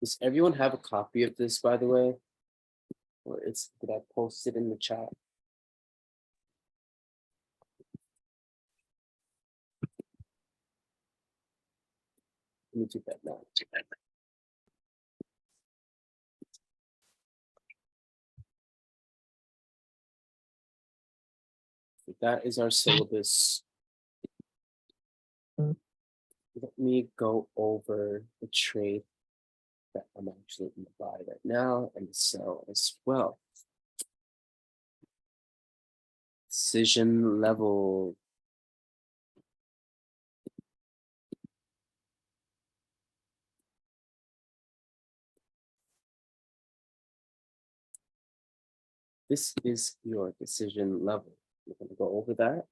Does everyone have a copy of this, by the way? Or did I post it in the chat? Let me do that now. So that is our syllabus. Let me go over the trade that I'm actually going to buy right now and sell as well. Decision level. This is your decision level. We're going to go over that.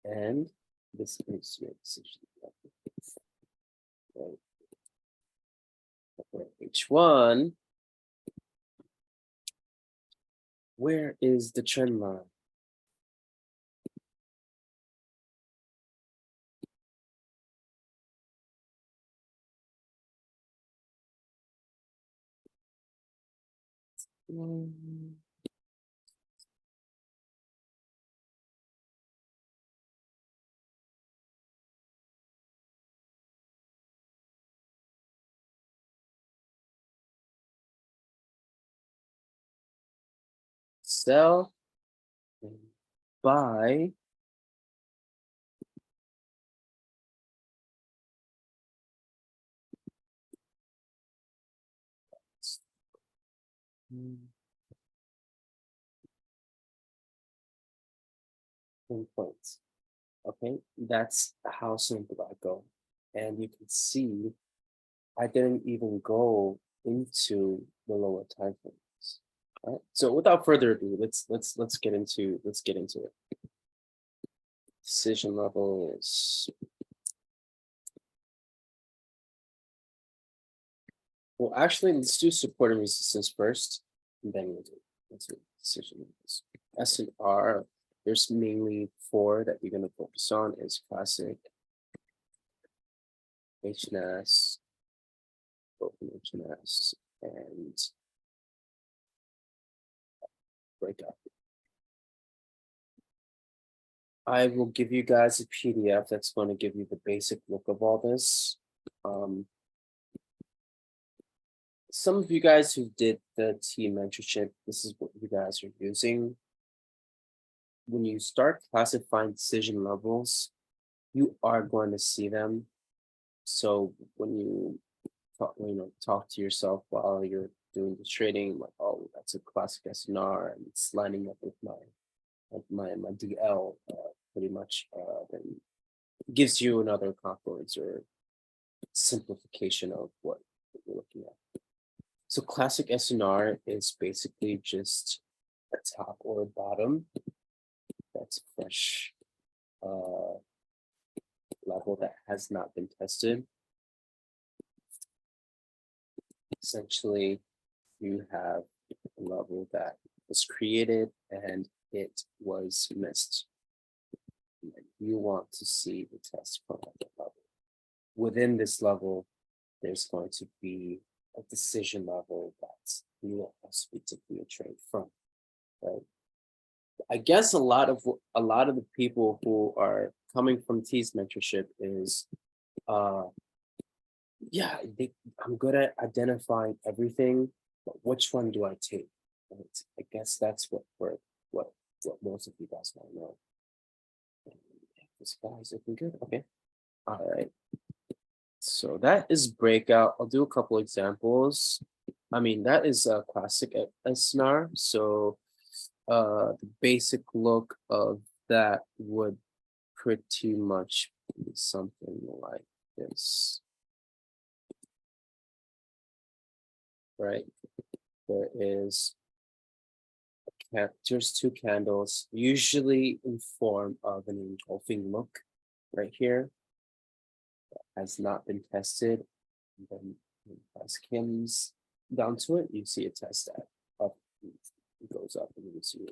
And this is your decision level. Right. H1. Where is the trend line? Sell and buy. Points. Okay, that's how simple I go. And you can see I didn't even go into the lower time frames. All right. So without further ado, let's get into it. Decision levels. Well, actually, let's do support and resistance first, and then we'll do decision levels. S and R. There's mainly four that we're going to focus on: is classic, HNS, open HNS, and breakout. I will give you guys a PDF that's going to give you the basic look of all this. Some of you guys who did the team mentorship, this is what you guys are using. When you start classifying decision levels, you are going to see them. So when you talk to yourself while you're doing the trading, like, oh, that's a classic SNR, and it's lining up with my DL, pretty much. Then gives you another confluence or simplification of what you're looking at. So classic SNR is basically just a top or a bottom. That's fresh level that has not been tested. Essentially, you have a level that was created and it was missed. You want to see the test from that level. Within this level, there's going to be a decision level that you will also take your trade from. Right? I guess a lot of the people who are coming from T's mentorship is, yeah, I'm good at identifying everything, but which one do I take? Right? I guess that's what most of you guys want to know. This guy's looking good. Okay. All right. So that is breakout. I'll do a couple examples. I mean, that is a classic SNR. So the basic look of that would pretty much be something like this. Right? There is just two candles, usually in form of an engulfing look right here. That has not been tested. And then when price comes down to it, you see a test that up, it goes up, and you see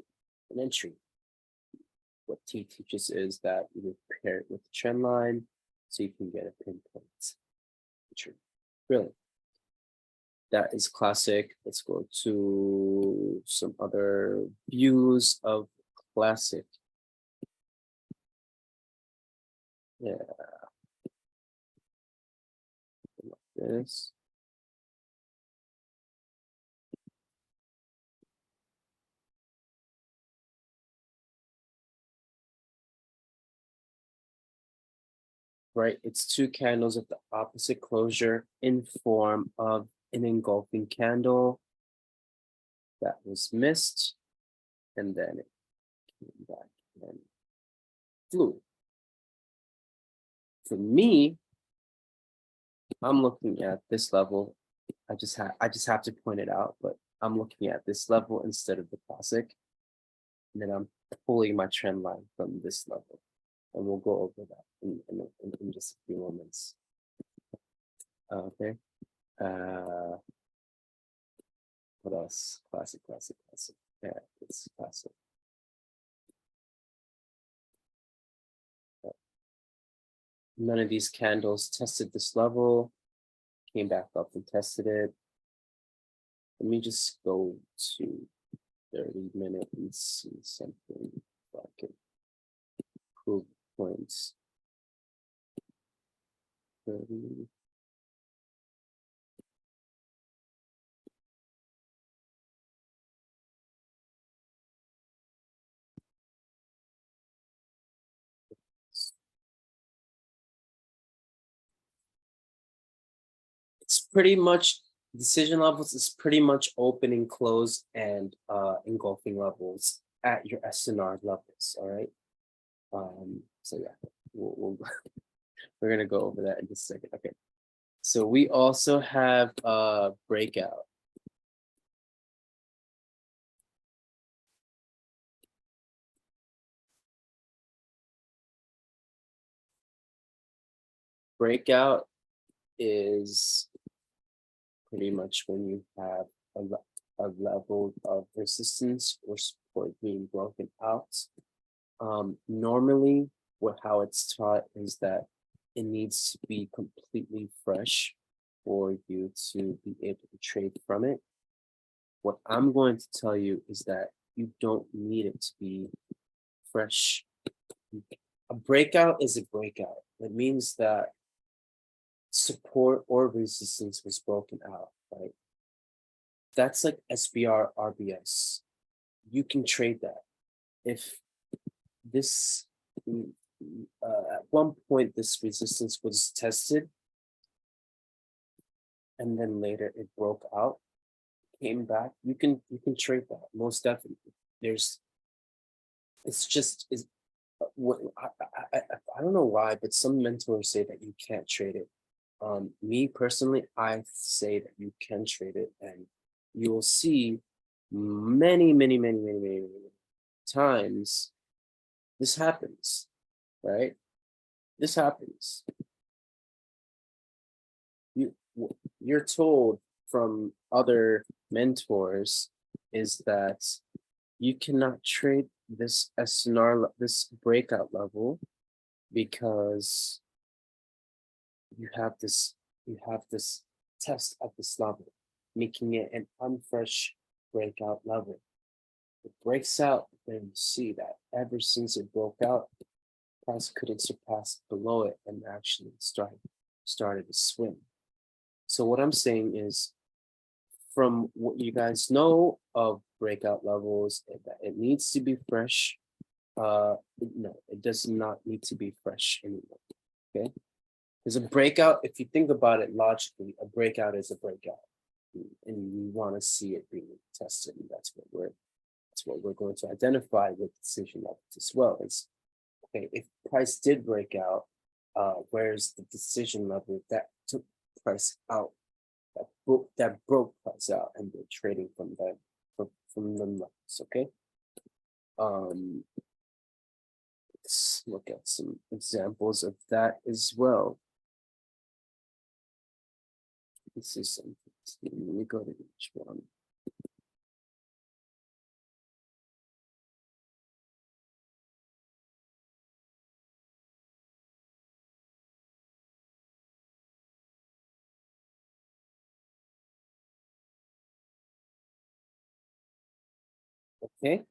an entry. What T teaches is that you pair it with the trend line so you can get a pinpoint entry. Brilliant. That is classic. Let's go to some other views of classic. Yeah, like this. Right, it's two candles of the opposite closure in form of an engulfing candle that was missed, and then it came back and flew. For me, I'm looking at this level. I just have to point it out, but I'm looking at this level instead of the classic. And then I'm pulling my trend line from this level. And we'll go over that in just a few moments. Okay. What else? Classic. Yeah, it's classic. None of these candles tested this level, came back up and tested it. Let me just go to 30-minute and see something if I can prove points. 30. It's pretty much decision levels is pretty much open and close and engulfing levels at your SNR levels. All right. So yeah, we're gonna go over that in just a second. Okay. So we also have breakout. Breakout is pretty much when you have a level of resistance or support being broken out. Normally, how it's taught is that it needs to be completely fresh for you to be able to trade from it. What I'm going to tell you is that you don't need it to be fresh. A breakout is a breakout. It means that support or resistance was broken out, right? That's like SBR, RBS. You can trade that. If this, at one point, this resistance was tested, and then later it broke out, came back, you can trade that most definitely. It's just is what I don't know why, but some mentors say that you can't trade it. Me personally, I say that you can trade it, and you will see many times this happens, right? This happens. You're told from other mentors is that you cannot trade this SNR, this breakout level, because you have this test at this level, making it an unfresh breakout level. It breaks out, then you see that ever since it broke out, price couldn't surpass below it and actually started to swim. So what I'm saying is, from what you guys know of breakout levels, it needs to be fresh. No, it does not need to be fresh anymore. Okay, because a breakout, if you think about it logically, a breakout is a breakout, and you want to see it being tested. And that's what we're going to identify with decision levels as well. Is okay, if price did break out, where's the decision level that took price out, that broke price out, and they're trading from that from the levels. Okay. Let's look at some examples of that as well. This is something. Let me go to each one. Okay,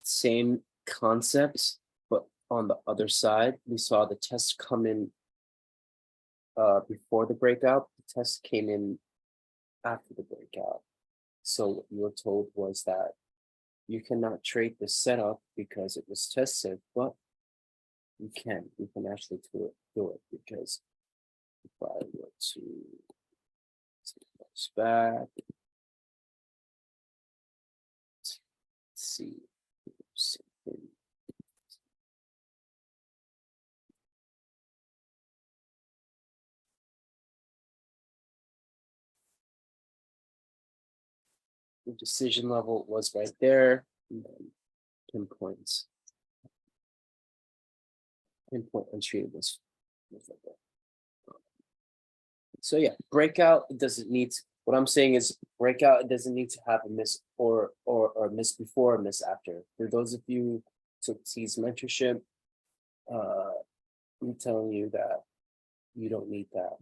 same concept, but on the other side, we saw the test come in before the breakout. The test came in after the breakout. So what you were told was that you cannot trade the setup because it was tested, but you can actually do it because if I were to take this back, let's see something. The decision level was right there, and then pinpoints. Pinpoint entry was right there. So yeah, breakout it doesn't need what I'm saying is breakout it doesn't need to have a miss or miss before or miss after. For those of you who took T's mentorship, I'm telling you that you don't need that.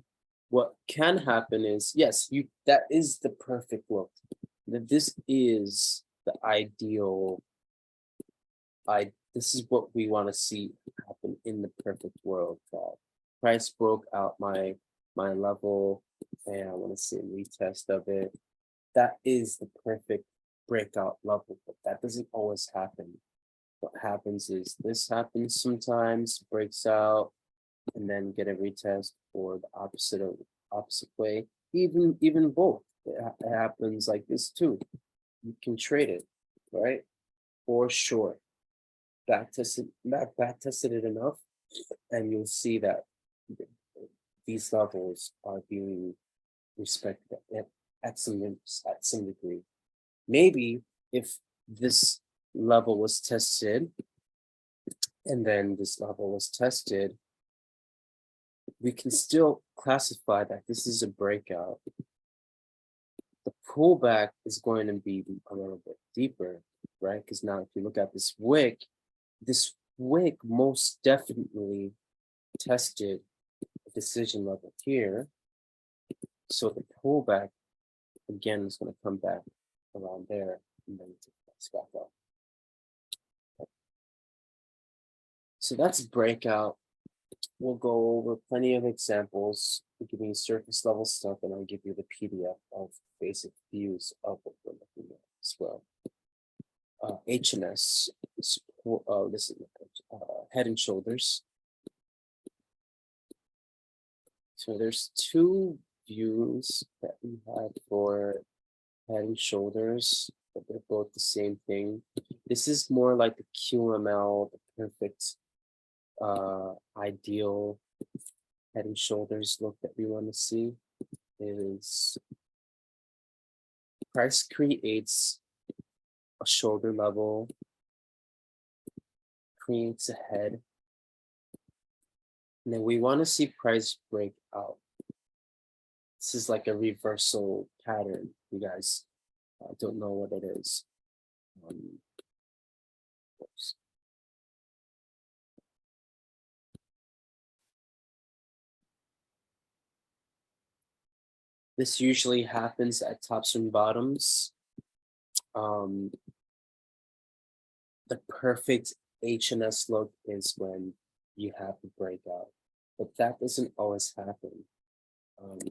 What can happen is yes, that is the perfect look. That this is the ideal. This is what we want to see happen in the perfect world. Price broke out my level, and I want to see a retest of it. That is the perfect breakout level, but that doesn't always happen. What happens is this happens sometimes, breaks out, and then get a retest, or the opposite way. Even both. It happens like this too. You can trade it, right? For sure. Back tested it enough, and you'll see that these levels are being respected at some degree. Maybe if this level was tested and then this level was tested, we can still classify that this is a breakout. The pullback is going to be a little bit deeper, right? Because now if you look at this wick most definitely tested the decision level here. So the pullback again is going to come back around there and then take back up. So that's breakout. We'll go over plenty of examples. We'll give you surface level stuff, and I'll give you the PDF of basic views of what we're looking at as well. HNS, this is Head and Shoulders. So there's two views that we have for Head and Shoulders, but they're both the same thing. This is more like the QML, the perfect ideal Head and Shoulders look that we want to see is price creates a shoulder level, creates a head, and then we want to see price break out. This is like a reversal pattern. You guys don't know what it is. This usually happens at tops and bottoms. The perfect HNS look is when you have the breakout, but that doesn't always happen.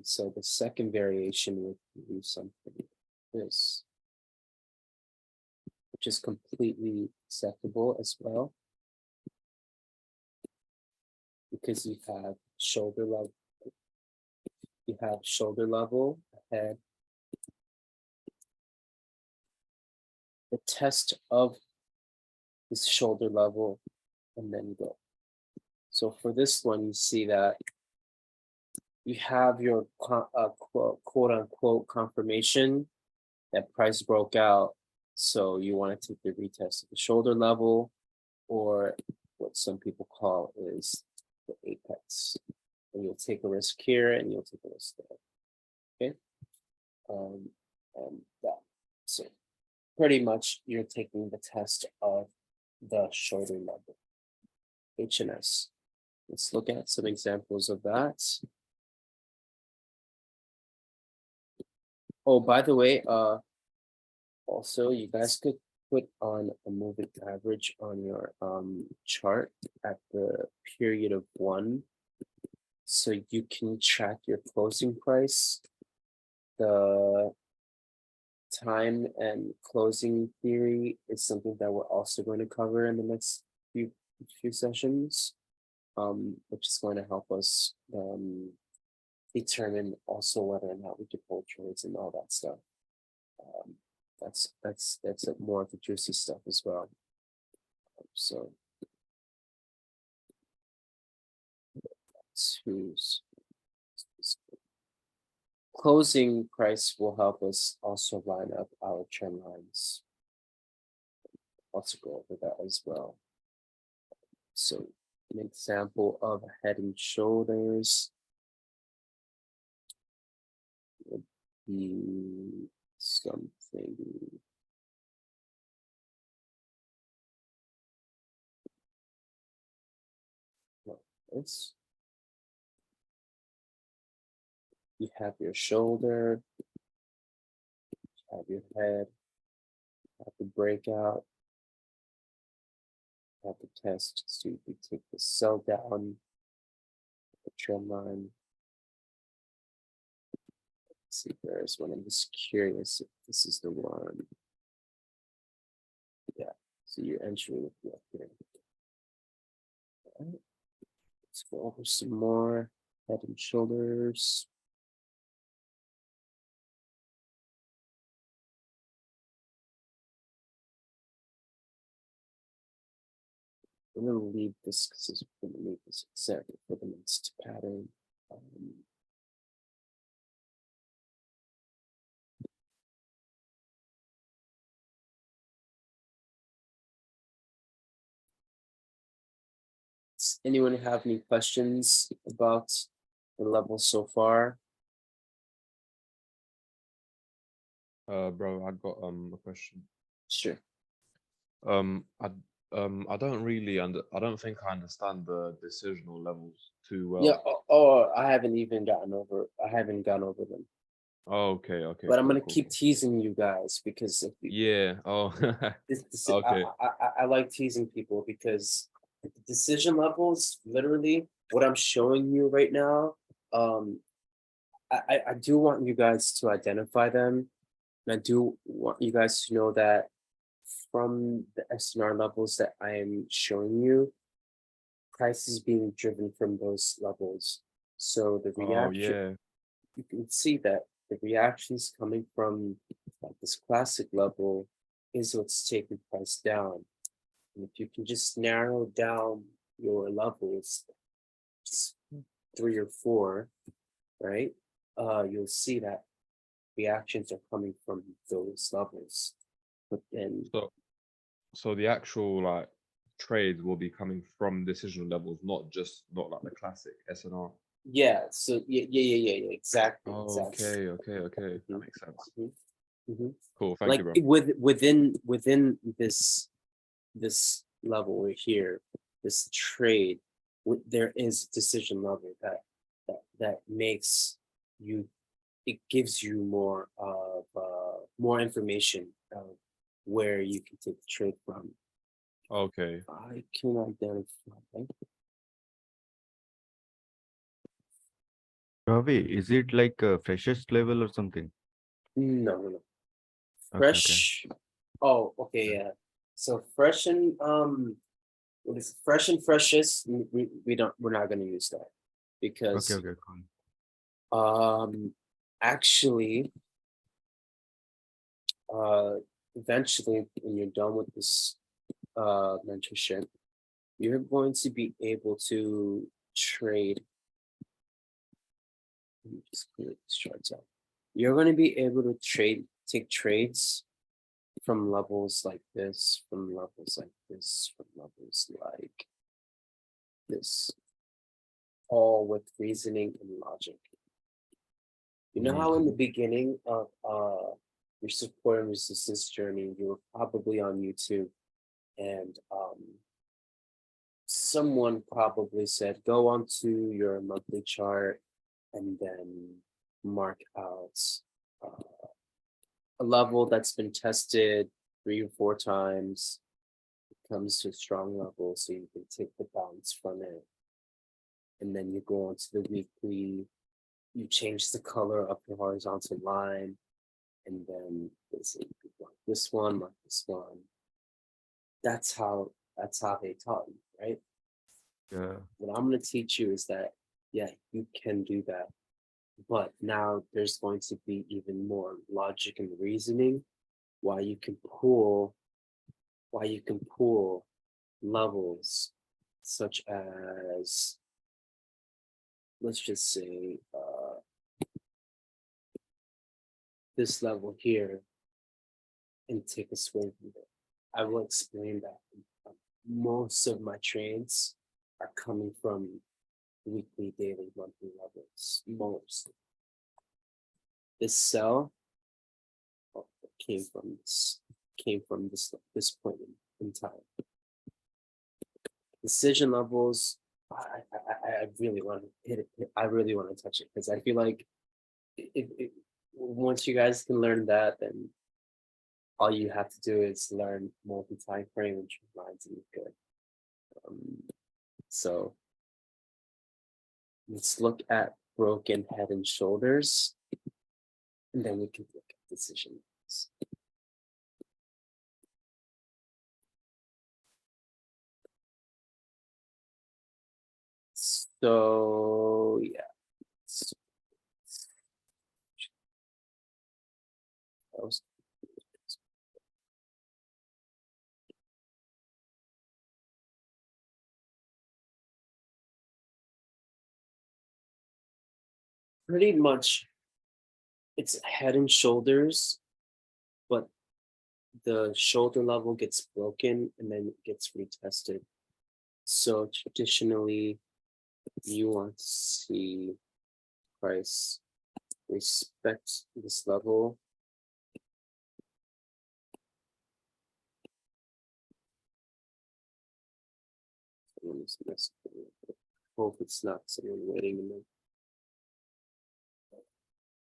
So the second variation would be something like this, which is completely acceptable as well, because you have shoulder level, head, the test of this shoulder level, and then go. So for this one, you see that you have your quote unquote confirmation that price broke out. So you want to take the retest of the shoulder level, or what some people call is the apex. And you'll take a risk here and you'll take a risk there. Okay. And that. So pretty much you're taking the test of the shoulder level. HNS. Let's look at some examples of that. Oh, by the way, also you guys could put on a moving average on your chart at the period of 1, so you can track your closing price. The time and closing theory is something that we're also going to cover in the next few sessions, which is going to help us determine also whether or not we can hold trades and all that stuff. That's more of the juicy stuff as well. So who's closing price will help us also line up our trend lines. Let's go over that as well. So an example of head and shoulders would be something like this. You have your shoulder, you have your head, you have the breakout, you have the test. So you can take the sell down, the trend line. Let's see, there's one. I'm just curious if this is the one. Yeah, so your entry would be up here. All right. Let's go over some more head and shoulders. I'm gonna leave this because I'm gonna leave this example for the next pattern. Does anyone have any questions about the level so far? Bro, I got a question. Sure. I I don't really I don't think I understand the decisional levels too well. Yeah. I haven't gone over them. Oh, okay, But I'm cool, gonna cool, keep cool. teasing you guys because if you, Yeah. Oh, this okay. I like teasing people because the decision levels, literally what I'm showing you right now, um, I do want you guys to identify them. And I do want you guys to know that from the SNR levels that I am showing you, price is being driven from those levels. So the Oh, reaction, yeah. you can see that the reactions coming from like this classic level is what's taking price down. And if you can just narrow down your levels, just 3 or 4, right? You'll see that reactions are coming from those levels. But then, So so the actual like trades will be coming from decisional levels, not like the classic SNR. yeah, so yeah, exactly, exactly. Okay. That Mhm, makes sense. mhm, mhm. Cool. Thank you, Like bro. within this level right here, this trade, there is decision level that makes you, it gives you more of more information of where you can take the trade from. Okay. I can identify. Ravi, is it like a freshest level or something? No. Okay. Fresh. Oh, okay, Yeah. yeah. So fresh and what is fresh and freshest? We're not gonna use that Okay, because okay, cool. actually uh eventually when you're done with this mentorship, you're going to be able to trade. Let me just clear these charts out. You're going to be able to take trades from levels like this, from levels like this, from levels like this, all with reasoning and logic. You know how in the Mhm. beginning of your support and resistance journey, you were probably on YouTube and someone probably said, go onto your monthly chart and then mark out uh, a level that's been tested 3 or 4 times. It comes to a strong level, so you can take the bounce from it. And then you go on to the weekly, you change the color of the horizontal line, and then mark this one, mark this one. That's how they taught you, right? Yeah. What I'm going to teach you is that, yeah, you can do that. But now there's going to be even more logic and reasoning why you can pull levels such as, let's just say, this level here and take a swing from it. I will explain that. Most of my trades are coming from weekly, daily, monthly levels. Most. This cell came from this point in time. Decision levels. I really want to hit it. I really want to touch it because I feel like once you guys can learn that, then all you have to do is learn multi-time frame and trend lines and you're good. So let's look at broken head and shoulders, and then we can look at decision lines. So yeah. Pretty much it's head and shoulders, but the shoulder level gets broken and then it gets retested. So traditionally, you want to see price respect this level. Hope it's not someone waiting in there.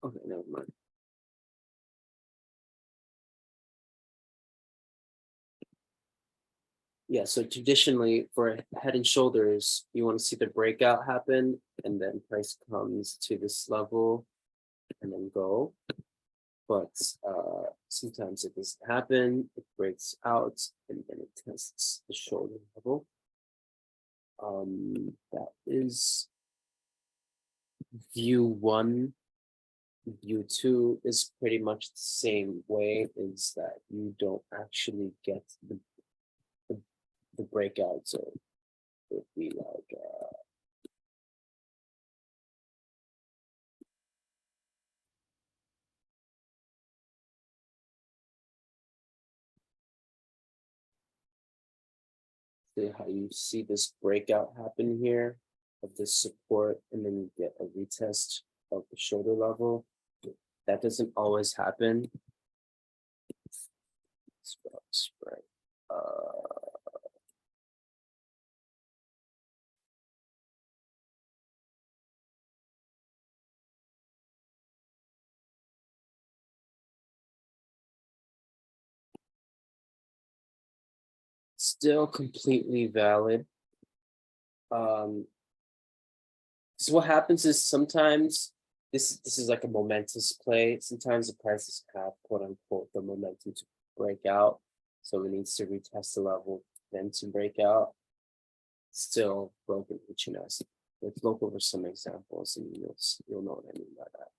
Okay, never mind. Yeah, so traditionally for head and shoulders, you want to see the breakout happen and then price comes to this level and then go. But sometimes it doesn't happen, it breaks out and then it tests the shoulder level. That is view 1. View 2 is pretty much the same way, is that you don't actually get the breakout. So it would be like how you see this breakout happen here of this support, and then you get a retest of the shoulder level. That doesn't always happen. Spread. Still completely valid. So what happens is sometimes this is like a momentous play. Sometimes the prices have quote unquote the momentum to break out. So it needs to retest the level, then to break out. Still broken HNS. Let's look over some examples and you'll know what I mean by that.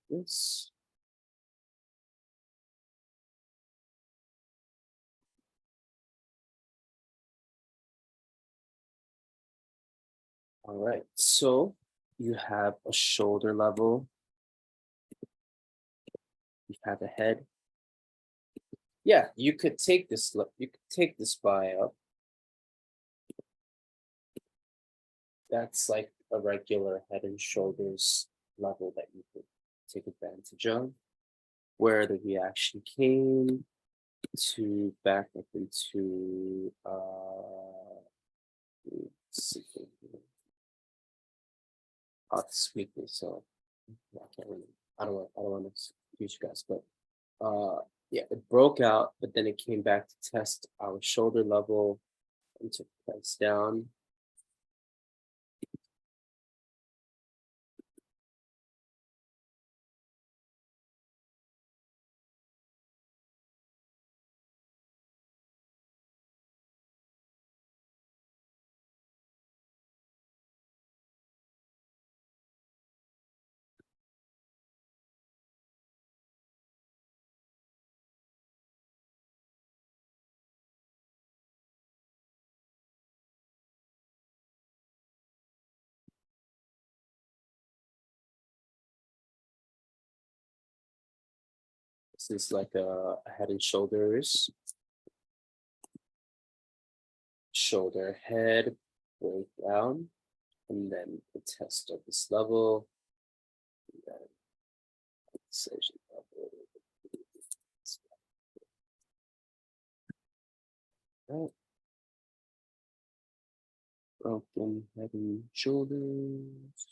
This. All right, so you have a shoulder level You have a head. Yeah, you could take this. You could take this buy up. That's like a regular head and shoulders level that you could take advantage of, where the reaction came to back up into this weekly. So I can't really. I don't want to confuse you guys, but yeah, it broke out, but then it came back to test our shoulder level and took price down. This is like a head and shoulders, shoulder, head, break down, and then the test of this level. And then decision level. Right. Broken head and shoulders.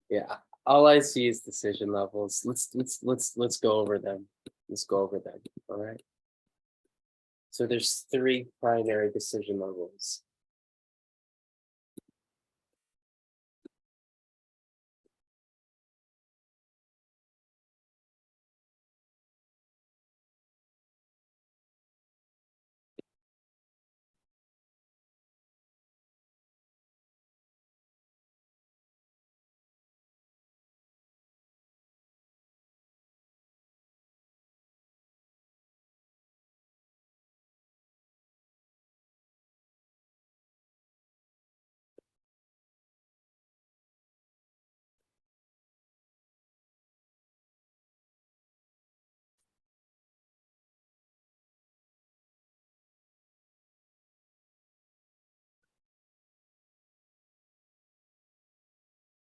Yeah, all I see is decision levels. Let's go over them. Let's go over them. All right. So there's 3 primary decision levels.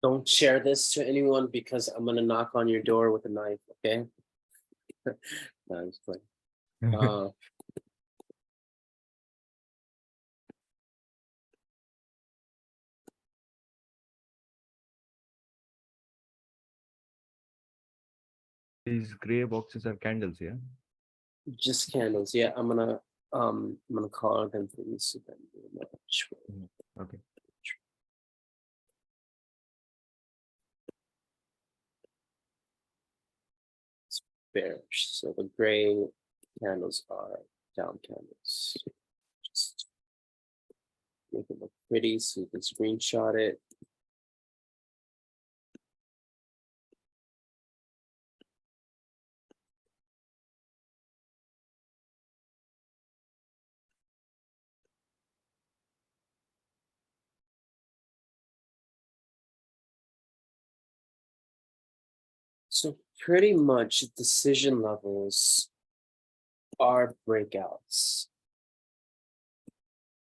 Don't share this to anyone because I'm gonna knock on your door with a knife. Okay. No, I'm just playing. These gray boxes are candles, yeah? Just candles. Yeah, I'm gonna call them for you so then you'll know which one. Okay. Bearish. So the gray candles are down candles. Just make it look pretty so you can screenshot it. So pretty much decision levels are breakouts.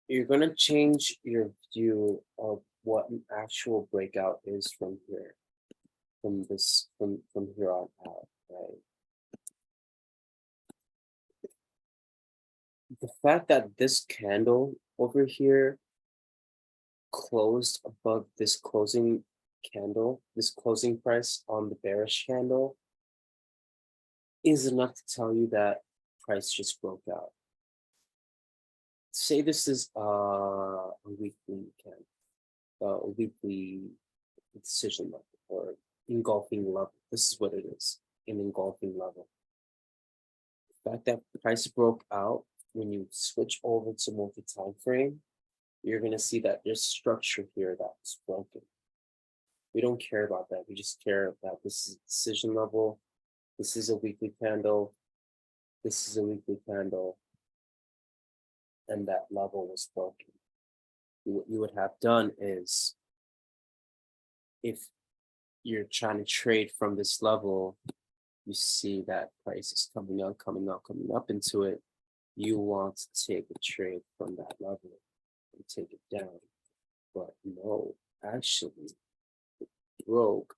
You're gonna change your view of what an actual breakout is from here, from here on out, right? The fact that this candle over here closed above this closing candle, this closing price on the bearish candle, is enough to tell you that price just broke out. say this is a weekly decision level or engulfing level. This is what it is, an engulfing level. The fact that price broke out, when you switch over to multi-time frame, you're gonna see that there's structure here that's broken. We don't care about that. We just care that this is a decision level. This is a weekly candle. This is a weekly candle. And that level was broken. What you would have done is, if you're trying to trade from this level, you see that price is coming up into it. You want to take a trade from that level and take it down. But no, actually, it broke.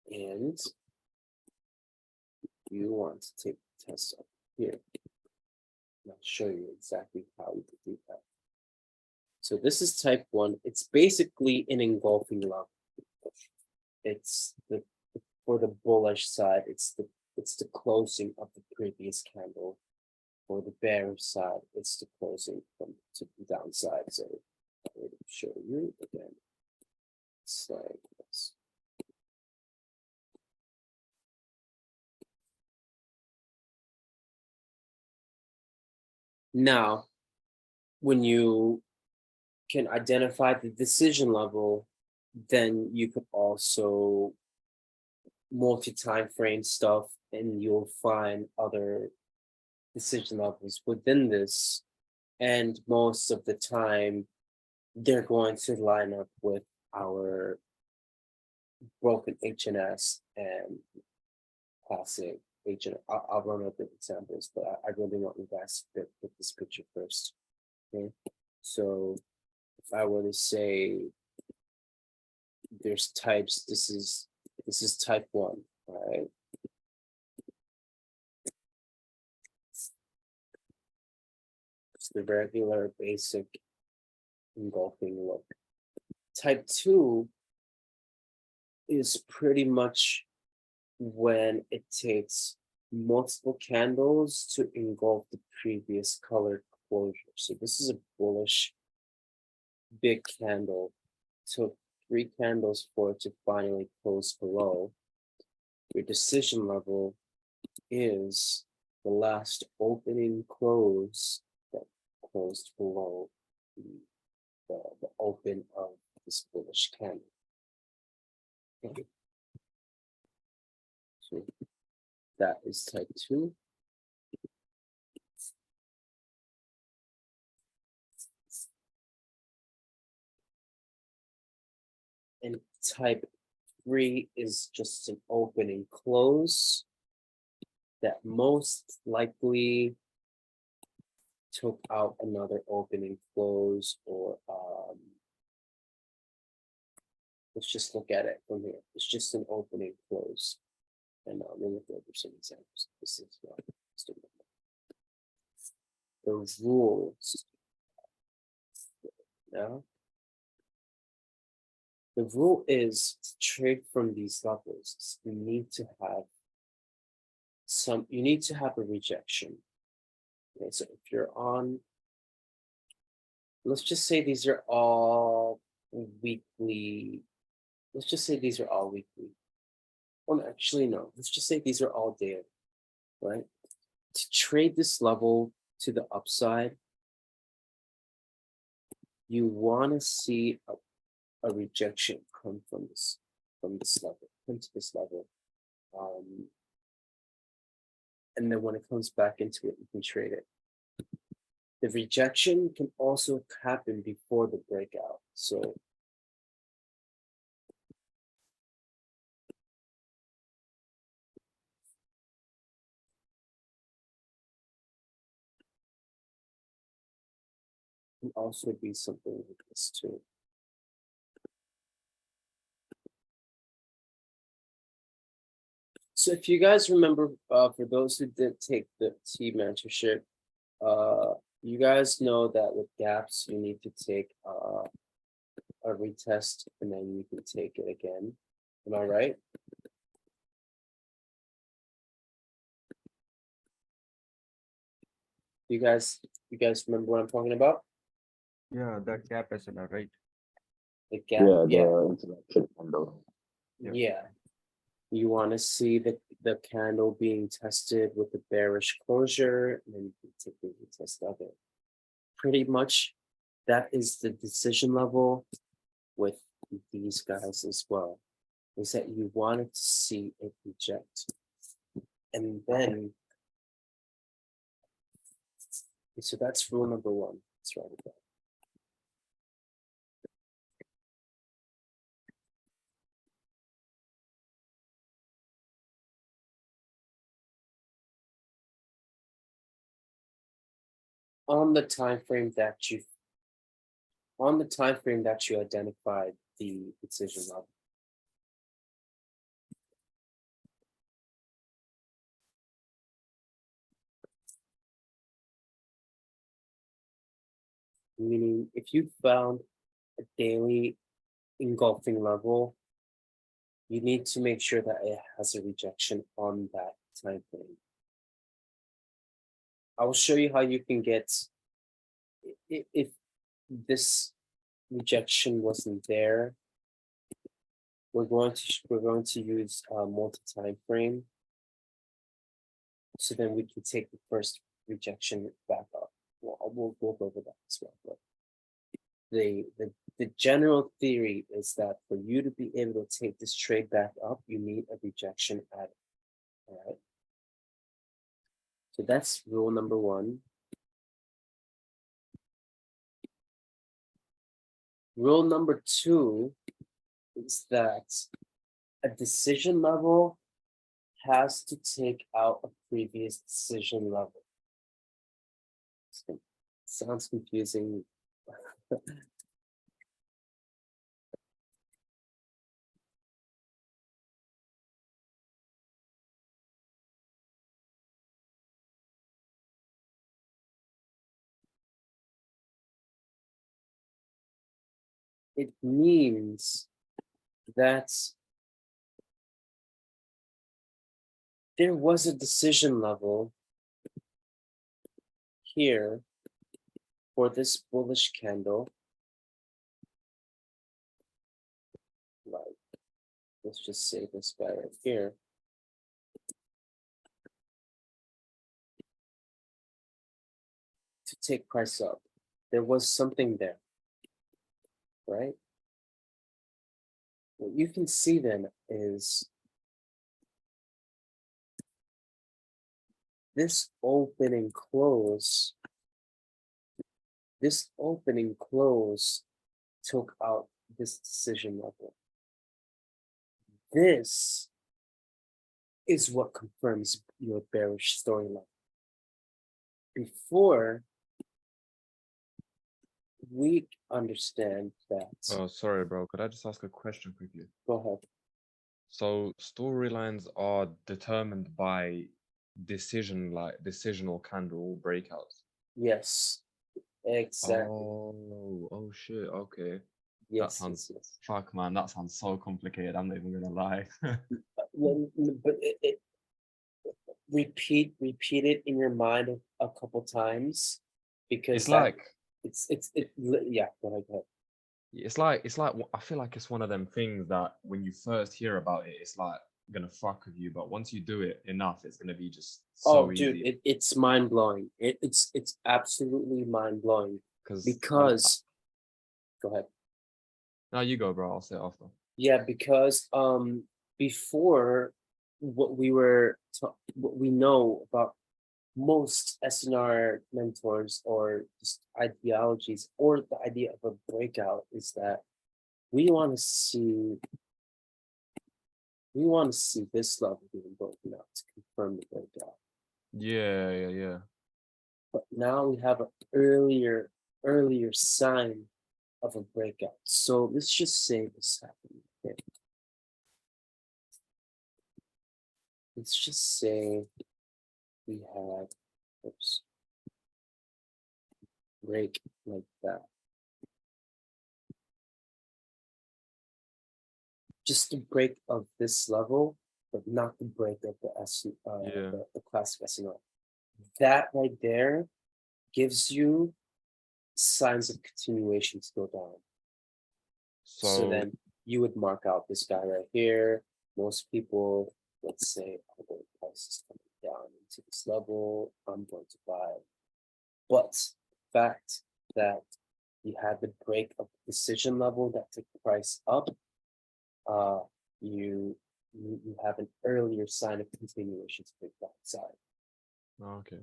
And you want to take the test up here. And I'll show you exactly how you can do that. So this is type 1. It's basically an engulfing level. It's for the bullish side, it's the closing of the previous candle. For the bearish side, it's the closing from to the downside. So I'm going to show you again. It's like this. Now, when you can identify the decision level, then you could also multi-time frame stuff, and you'll find other decision levels within this. And most of the time, they're going to line up with our broken HNS and classic HN. I'll run up the examples, but I really want you guys to put this picture first. Okay, so if I were to say there's types, this is type 1, right? It's the regular basic engulfing look. Type 2 is pretty much when it takes multiple candles to engulf the previous colored closure. So this is a bullish big candle. Took 3 candles for it to finally close below. Your decision level is the last opening close that closed below the open of this bullish candle. Okay. So that is type 2. And type 3 is just an opening close that most likely took out another opening close, or let's just look at it from here. It's just an opening close. And let me go over some examples. This is not the rules. Now, the rule is to trade from these levels. You need to have a rejection. Okay, so if you're on, let's just say these are all weekly. Let's just say these are all weekly. Well, actually, no. Let's just say these are all daily, right? To trade this level to the upside, you want to see a rejection come from this level, come to this level. And then when it comes back into it, you can trade it. The rejection can also happen before the breakout. So it can also be something like this too. So if you guys remember, for those who did take the T mentorship, you guys know that with gaps, you need to take a retest, and then you can take it again. Am I right? You guys You guys remember what I'm talking about? Yeah, that gap SLR, right? The gap. Yeah, Yeah. the interaction handle. Yeah. Yeah. You want to see the candle being tested with the bearish closure, and then you can take the test of it. Pretty much that is the decision level with these guys as well, is that you wanted to see it reject. And then, so that's rule number one. Let's write it down. On the time frame that you identified the decision level. Meaning, if you found a daily engulfing level, you need to make sure that it has a rejection on that time frame. I will show you how you can get, if this rejection wasn't there, we're going to use multi-time frame. So then we can take the first rejection back up. Well, we'll go over that as well. But the general theory is that for you to be able to take this trade back up, you need a rejection at it. All right. So that's rule number one. Rule number two is that a decision level has to take out a previous decision level. Sounds confusing. It means that there was a decision level here for this bullish candle. Like, let's just say this guy right here. To take price up. There was something there, right? What you can see then is this open and close. This open and close took out this decision level. This is what confirms your bearish storyline. Before we understand that. Oh, sorry, bro. Could I just ask a question quickly? Go ahead. So storylines are determined by decisional candle breakouts. Yes, exactly. Oh shit. Okay. Yes, sounds- yes. Fuck, man, that sounds so complicated. I'm not even gonna lie. But repeat it in your mind a couple times, because It's like yeah. Go ahead. it's like I feel like it's one of them things that when you first hear about it, it's like gonna fuck with you, but once you do it enough, it's gonna be just so Dude, easy. it's mind blowing. It's absolutely mind blowing Because go ahead. now you go, bro. I'll say it after. Yeah, because before what we know about most SNR mentors or just ideologies or the idea of a breakout is that we want to see this level being broken out to confirm the breakout. Yeah. But now we have an earlier sign of a breakout. So let's just say this happened. Okay. Let's just say we had break like that. Just the break of this level, but not the break of the Yeah. the classic SNR. That right there gives you signs of continuation to go down. So So then you would mark out this guy right here. Most people, let's say, oh, the price is coming down into this level. I'm going to buy. But the fact that you had the break of decision level that took the price up, you have an earlier sign of continuation to the downside. okay.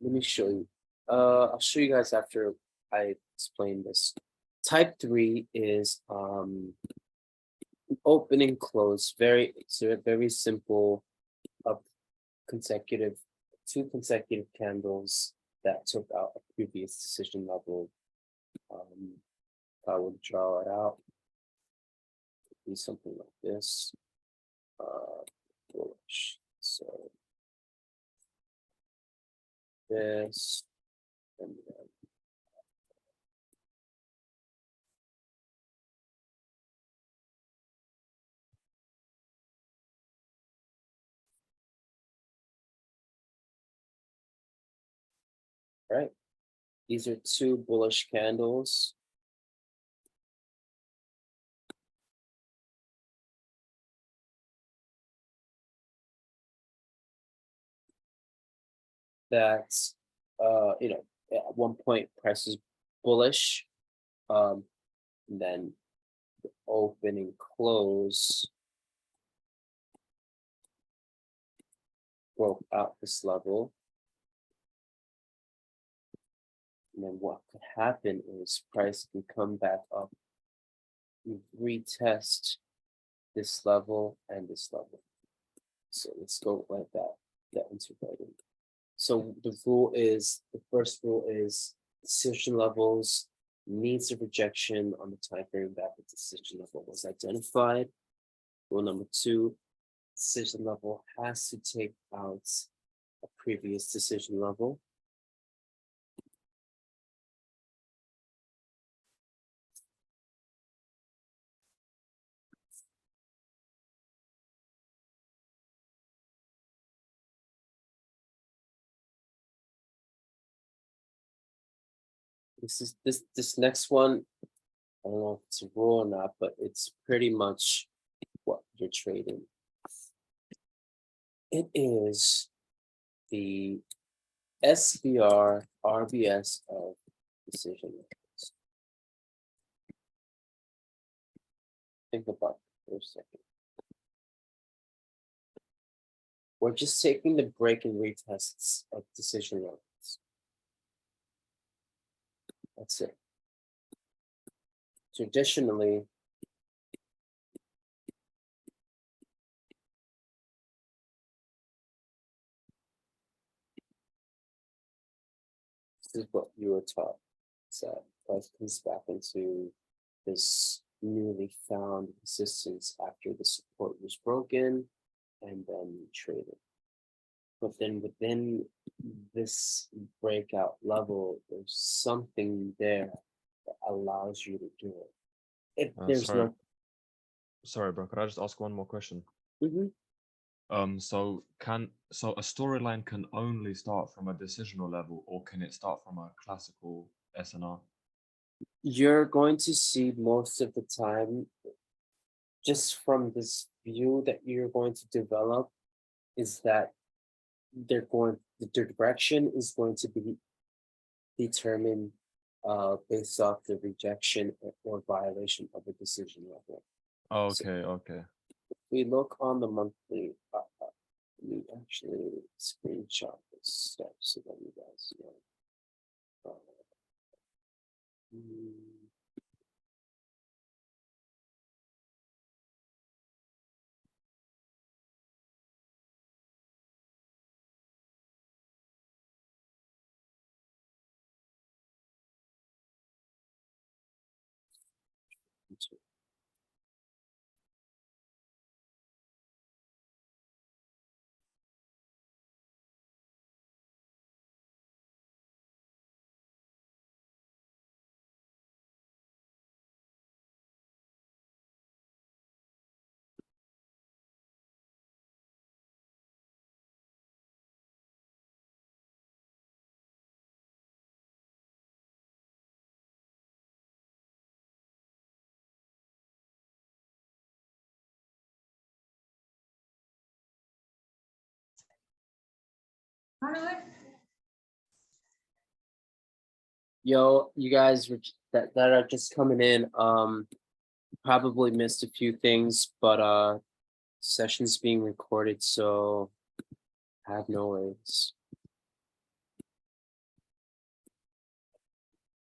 Let me show you. I'll show you guys after I explain this. Type 3 is open and close. It's a very simple consecutive, 2 consecutive candles that took out a previous decision level. If I would draw it out, it'd be something like this. Bullish. So this and then right. These are 2 bullish candles. That's at one point price is bullish, and then the open and close broke out this level. And then what could happen is price can come back up, you retest this level and this level. So let's go like that, integrating. So the first rule is decision levels needs of rejection on the time frame that the decision level was identified. Rule number 2, decision level has to take out a previous decision level. This next one, I don't know if it's a rule or not, but it's pretty much what you're trading. It is the SBR RBS of decision levels. Think about it for a second. We're just taking the break and retests of decision levels. That's it. Traditionally, this is what you were taught. So price comes back into this newly found resistance after the support was broken, and then you trade it. But then within this breakout level, there's something there that allows you to do it. If there's Sorry, bro. Could I just ask one more question? Mhm. So a storyline can only start from a decisional level, or can it start from a classical SNR? You're going to see most of the time, just from this view that you're going to develop, is that the direction is going to be determined based off the rejection or violation of a decision level. Okay, okay. If we look on the monthly, we actually screenshot this stuff so that you guys know. Mm, Yo, you guys that are just coming in, probably missed a few things, but session's being recorded, so have no worries.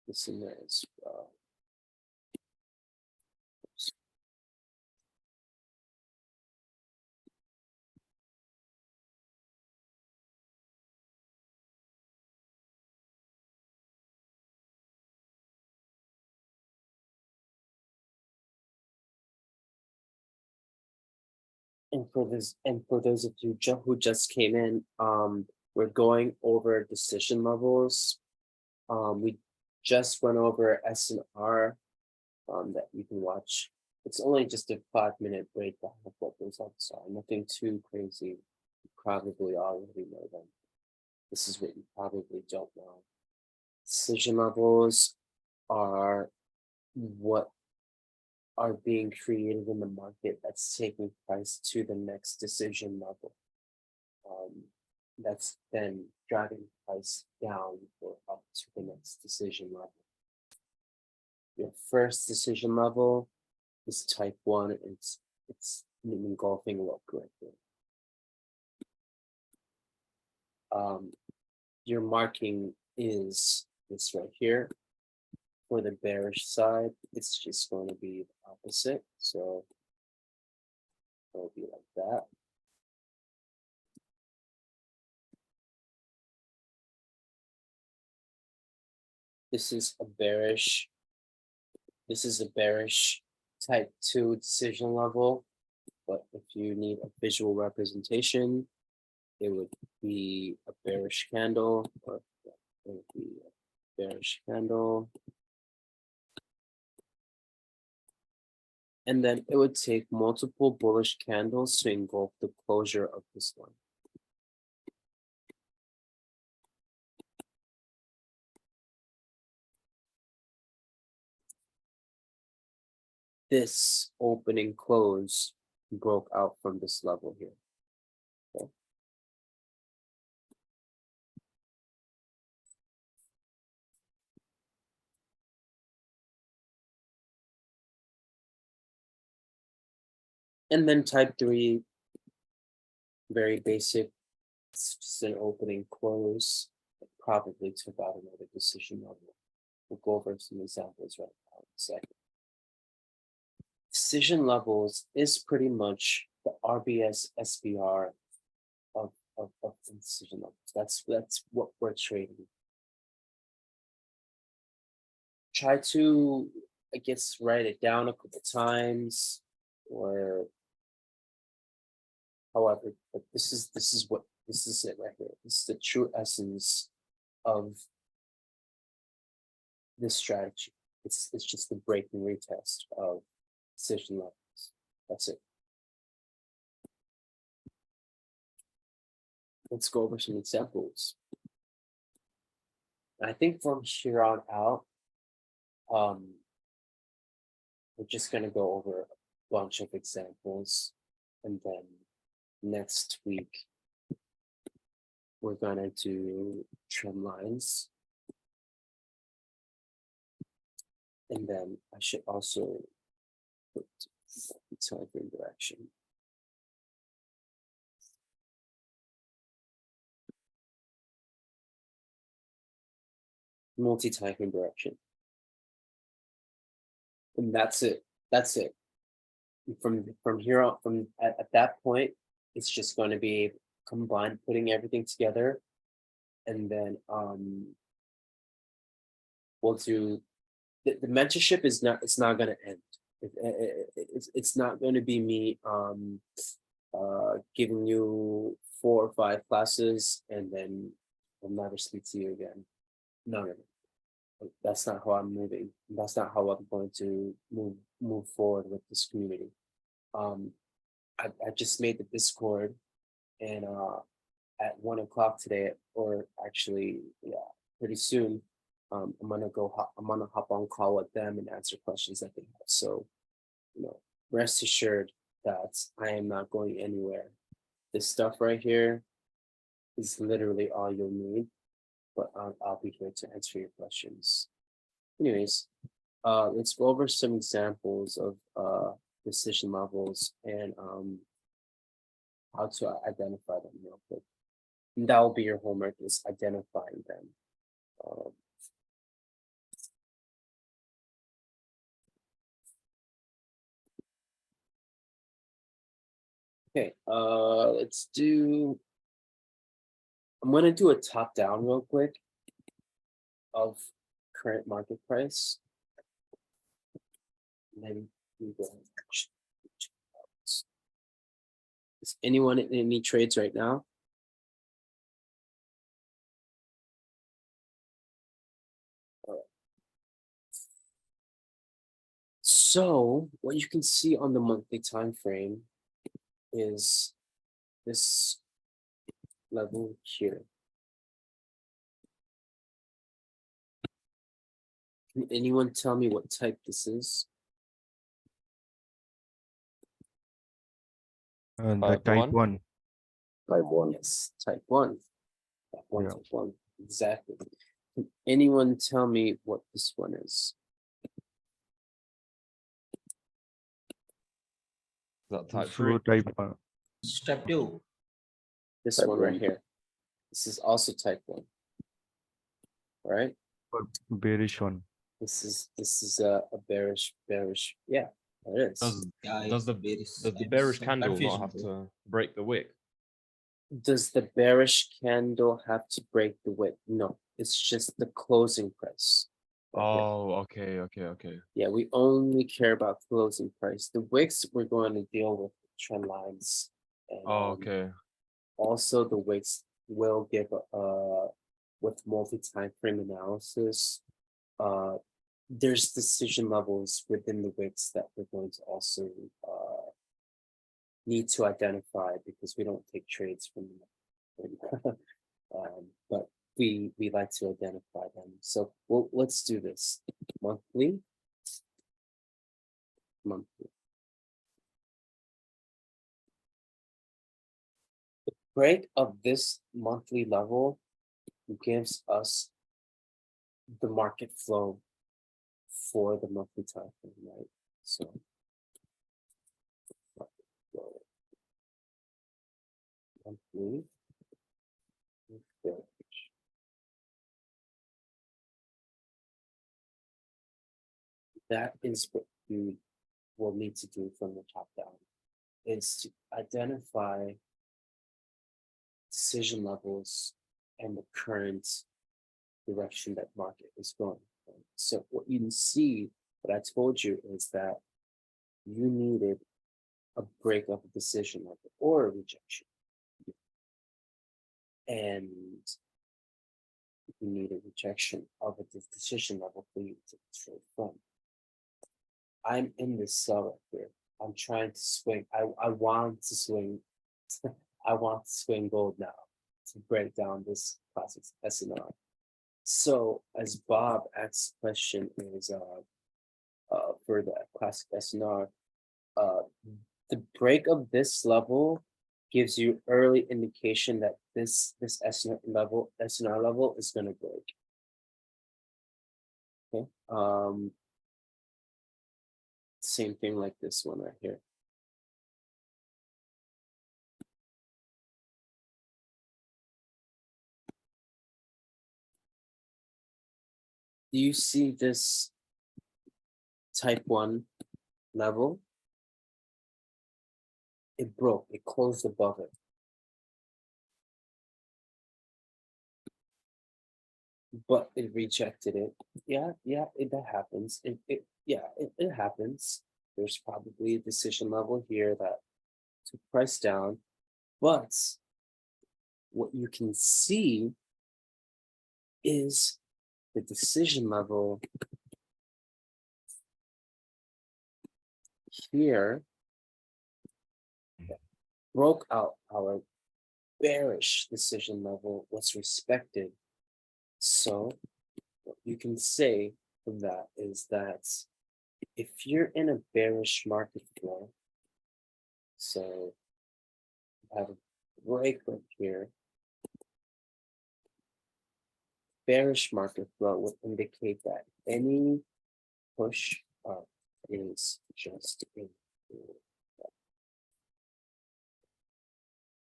Listen there as well. And for those of you who just came in, we're going over decision levels. We just went over S and R, that you can watch. It's only just a 5-minute breakdown of what those levels are. Nothing too crazy. You probably already know them. This is what you probably don't know. Decision levels are what are being created in the market that's taking price to the next decision level. That's then driving price down or up to the next decision level. Your first decision level is type 1. It's an engulfing look right there. Your marking is this right here. For the bearish side, it's just going to be the opposite. So it'll be like that. This is a bearish type 2 decision level. But if you need a visual representation, it would be a bearish candle, or it would be a bearish candle. And then it would take multiple bullish candles to engulf the closure of this one. This opening close broke out from this level here. Okay. And then type 3, very basic. It's just an opening close. It probably took out another decision level. We'll go over some examples right now in a second. Decision levels is pretty much the RBS SBR of the decision levels. That's what we're trading. Try to, I guess, write it down a couple times, or however, but this is it right here. This is the true essence of this strategy. It's just the break and retest of decision levels. That's it. Let's go over some examples. I think from here on out, we're just gonna go over a bunch of examples, and then next week we're gonna do trend lines. And then I should also put the time frame direction. Multi-time frame direction. And that's it. That's it. From here on, at that point, it's just going to be combined, putting everything together, and then we'll do the mentorship. It's not going to end. It's not going to be me giving you 4 or 5 classes and then I'll never speak to you again. No. That's not how I'm moving. That's not how I'm going to move forward with this community. I just made the Discord, and at 1 o'clock today, or actually, yeah, pretty soon, I'm gonna hop on call with them and answer questions that they have. So, rest assured that I am not going anywhere. This stuff right here is literally all you'll need, but I'll be here to answer your questions. Anyways, let's go over some examples of decision levels and how to identify them real quick. And that will be your homework, is identifying them. Okay, let's do. I'm gonna do a top down real quick of current market price. And then we go. Is anyone in any trades right now? So what you can see on the monthly time frame is this level here. Can anyone tell me what type this is? And Type the type one? 1. Type 1. Yes, type 1. Type 1, Yeah. type 1. Exactly. Can anyone tell me what this one is? Is that type So 3? type 1. Step 2. This Type one right 1. here. This is also type 1. Right? Or bearish one. This is a bearish. Yeah, it is. Does the bearish candle not have to break the wick? Does the bearish candle have to break the wick? No, it's just the closing price. right here. Oh, okay. Yeah, we only care about closing price. The wicks, we're going to deal with trend lines. And, Oh, okay. Also, the wicks will give with multi-time frame analysis. There's decision levels within the wicks that we're going to also need to identify, because we don't take trades from them. But we like to identify them. So let's do this monthly. The break of this monthly level gives us the market flow for the monthly time frame, right? So market flow. Monthly. That is what you will need to do from the top down, is to identify decision levels and the current direction that market is going. So what you can see, what I told you, is that you needed a break of a decision level or a rejection. And you need a rejection of a decision level for you to trade from. I'm in this sell right here. I'm trying to swing. I want to swing. I want to swing gold now to break down this classic SNR. So as Bob asked the question, is for the classic SNR, the break of this level gives you early indication that this SNR level is going to break. Okay. Same thing like this one right here. Do you see this type 1 level? It broke, it closed above it. But it rejected it. Yeah, that happens. It happens. There's probably a decision level here that took price down, but what you can see is the decision level here broke out our bearish decision level, was respected. So what you can say from that is that if you're in a bearish market flow, so you have a break right here, bearish market flow would indicate that any push up is just a pull.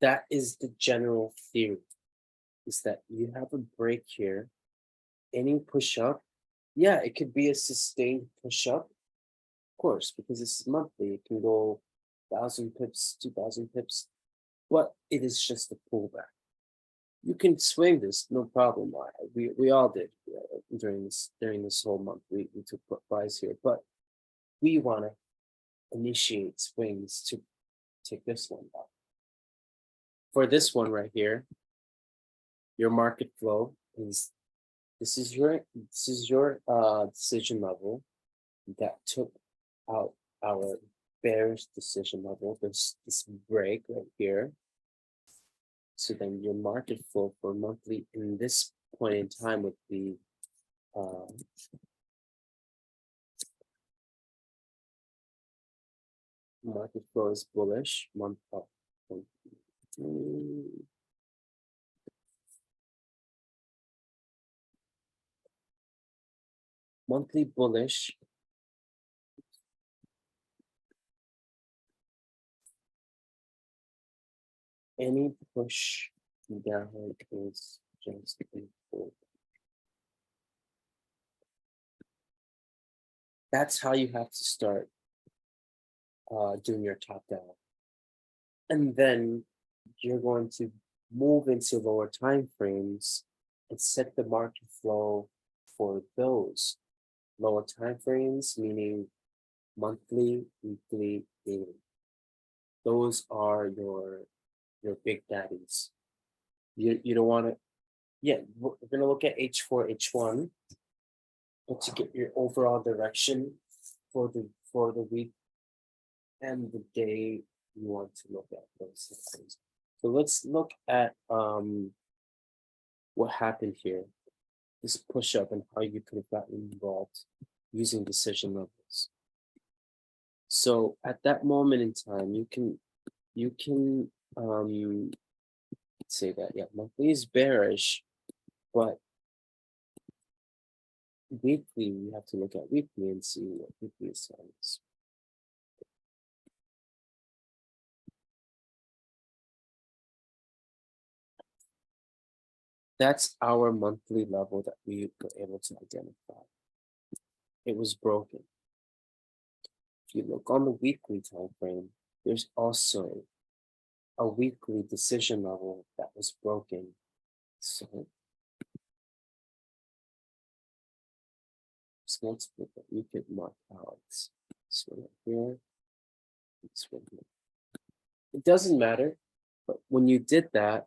That is the general theory, is that you have a break here. Any push up, yeah, it could be a sustained push up, of course, because this is monthly. It can go 1,000 pips, 2,000 pips, but it is just a pullback. You can swing this, no problem. We all did during this whole month. We took buys here, but we want to initiate swings to take this one down. For this one right here, your market flow is this is your decision level that took out our bearish decision level. There's this break right here. So then your market flow for monthly in this point in time would be market flow is bullish, month up. Monthly bullish. Any push down is just a pull. That's how you have to start doing your top down. And then you're going to move into lower time frames and set the market flow for those lower time frames, meaning monthly, weekly, daily. Those are your big daddies. You don't want to, yeah, we're gonna look at H4, H1, but to get your overall direction for the week and the day, you want to look at those things. So let's look at what happened here, this push up and how you could have gotten involved using decision levels. So at that moment in time, you can say that, yeah, monthly is bearish, but weekly, we have to look at weekly and see what weekly is telling us. That's our monthly level that we were able to identify. It was broken. If you look on the weekly time frame, there's also a weekly decision level that was broken. So let's look at, you could mark out this one right here, this one here. It doesn't matter, but when you did that,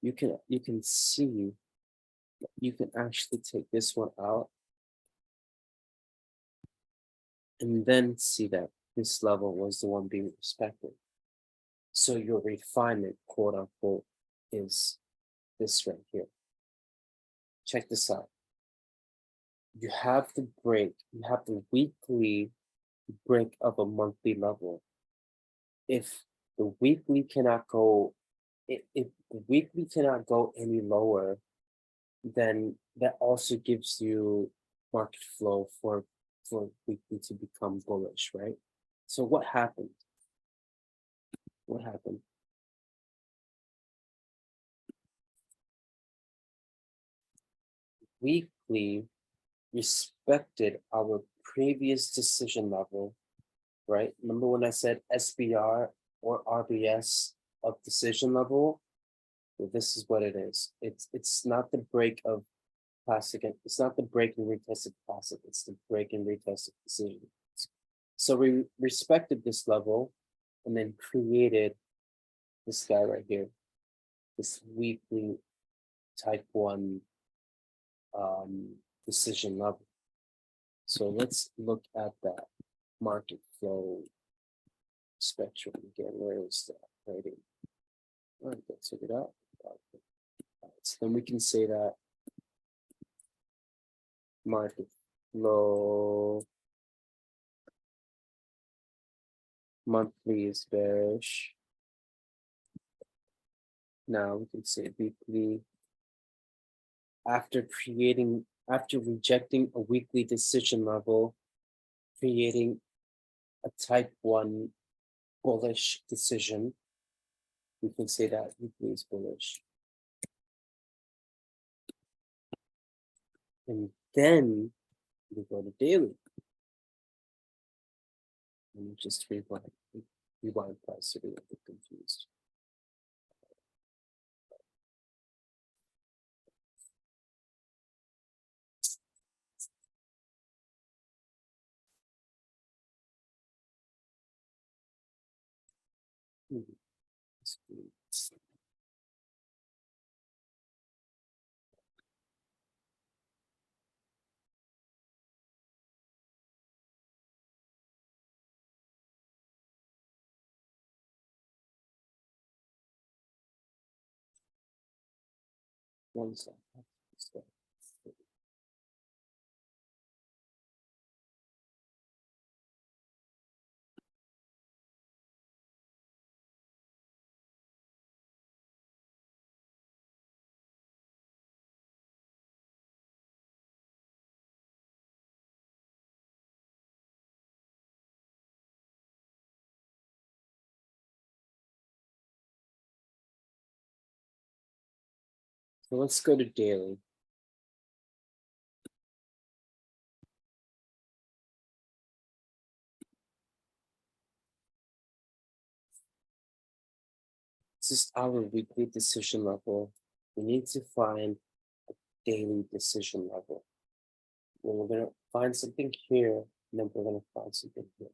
you can see that you can actually take this one out and then see that this level was the one being respected. So your refinement, quote unquote, is this right here. Check this out. You have the break, you have the weekly break of a monthly level. If the weekly cannot go, if the weekly cannot go any lower, then that also gives you market flow for weekly to become bullish, right? So what happened? What happened? Weekly respected our previous decision level, right? Remember when I said SBR or RBS of decision level? Well, this is what it is. It's not the break of classic. It's not the break and retested classic. It's the break and retested decision. So we respected this level and then created this guy right here, this weekly type 1 decision level. So let's look at that market flow spectrum again. Where is that rating? All right, let's check it out. So then we can say that market flow monthly is bearish. Now we can say weekly after rejecting a weekly decision level, creating a type 1 bullish decision. We can say that weekly is bullish. And then we go to daily. And just rewind price so we don't get confused. One second. So let's go to daily. This is our weekly decision level. We need to find a daily decision level. Well, we're going to find something here, and then we're going to find something here.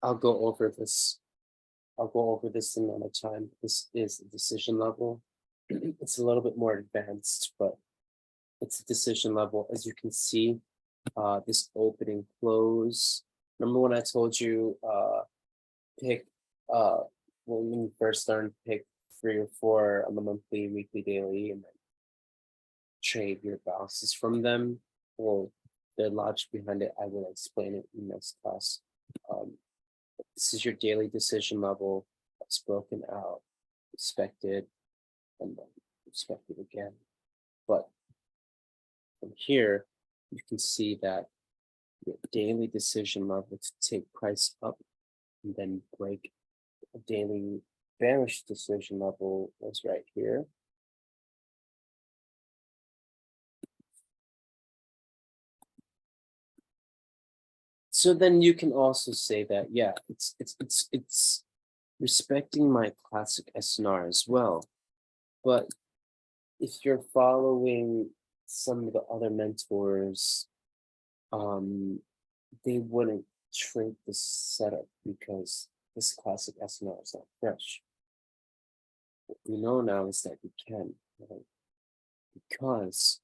I'll go over this. I'll go over this another time. This is a decision level. It's a little bit more advanced, but it's a decision level. As you can see, this opening close. Remember when I told you pick when you first started, pick 3 or 4 on the monthly, weekly, daily, and then trade your bounces from them? Well, the logic behind it, I will explain it in next class. This is your daily decision level. It's broken out, expected, and then expected again. But from here, you can see that your daily decision level to take price up and then break a daily bearish decision level was right here. So then you can also say that, yeah, it's respecting my classic SNR as well. But if you're following some of the other mentors, they wouldn't trade this setup because this classic SNR is not fresh. What we know now is that you can, right? Because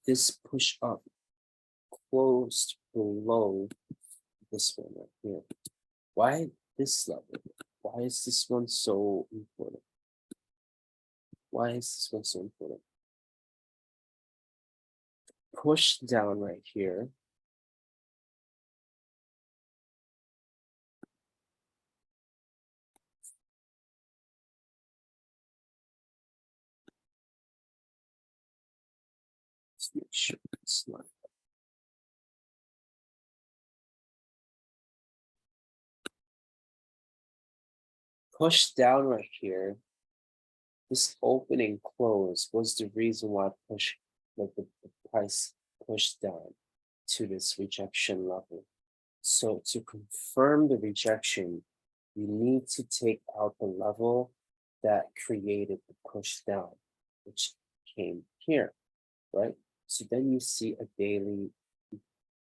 this push up closed below this one right here. Why this level? Why is this one so important? Why is this one so important? Push down right here. Let's make sure it's not. Push down right here. This opening close was the reason why the price pushed down to this rejection level. So to confirm the rejection, you need to take out the level that created the push down, which came here, right? So then you see a daily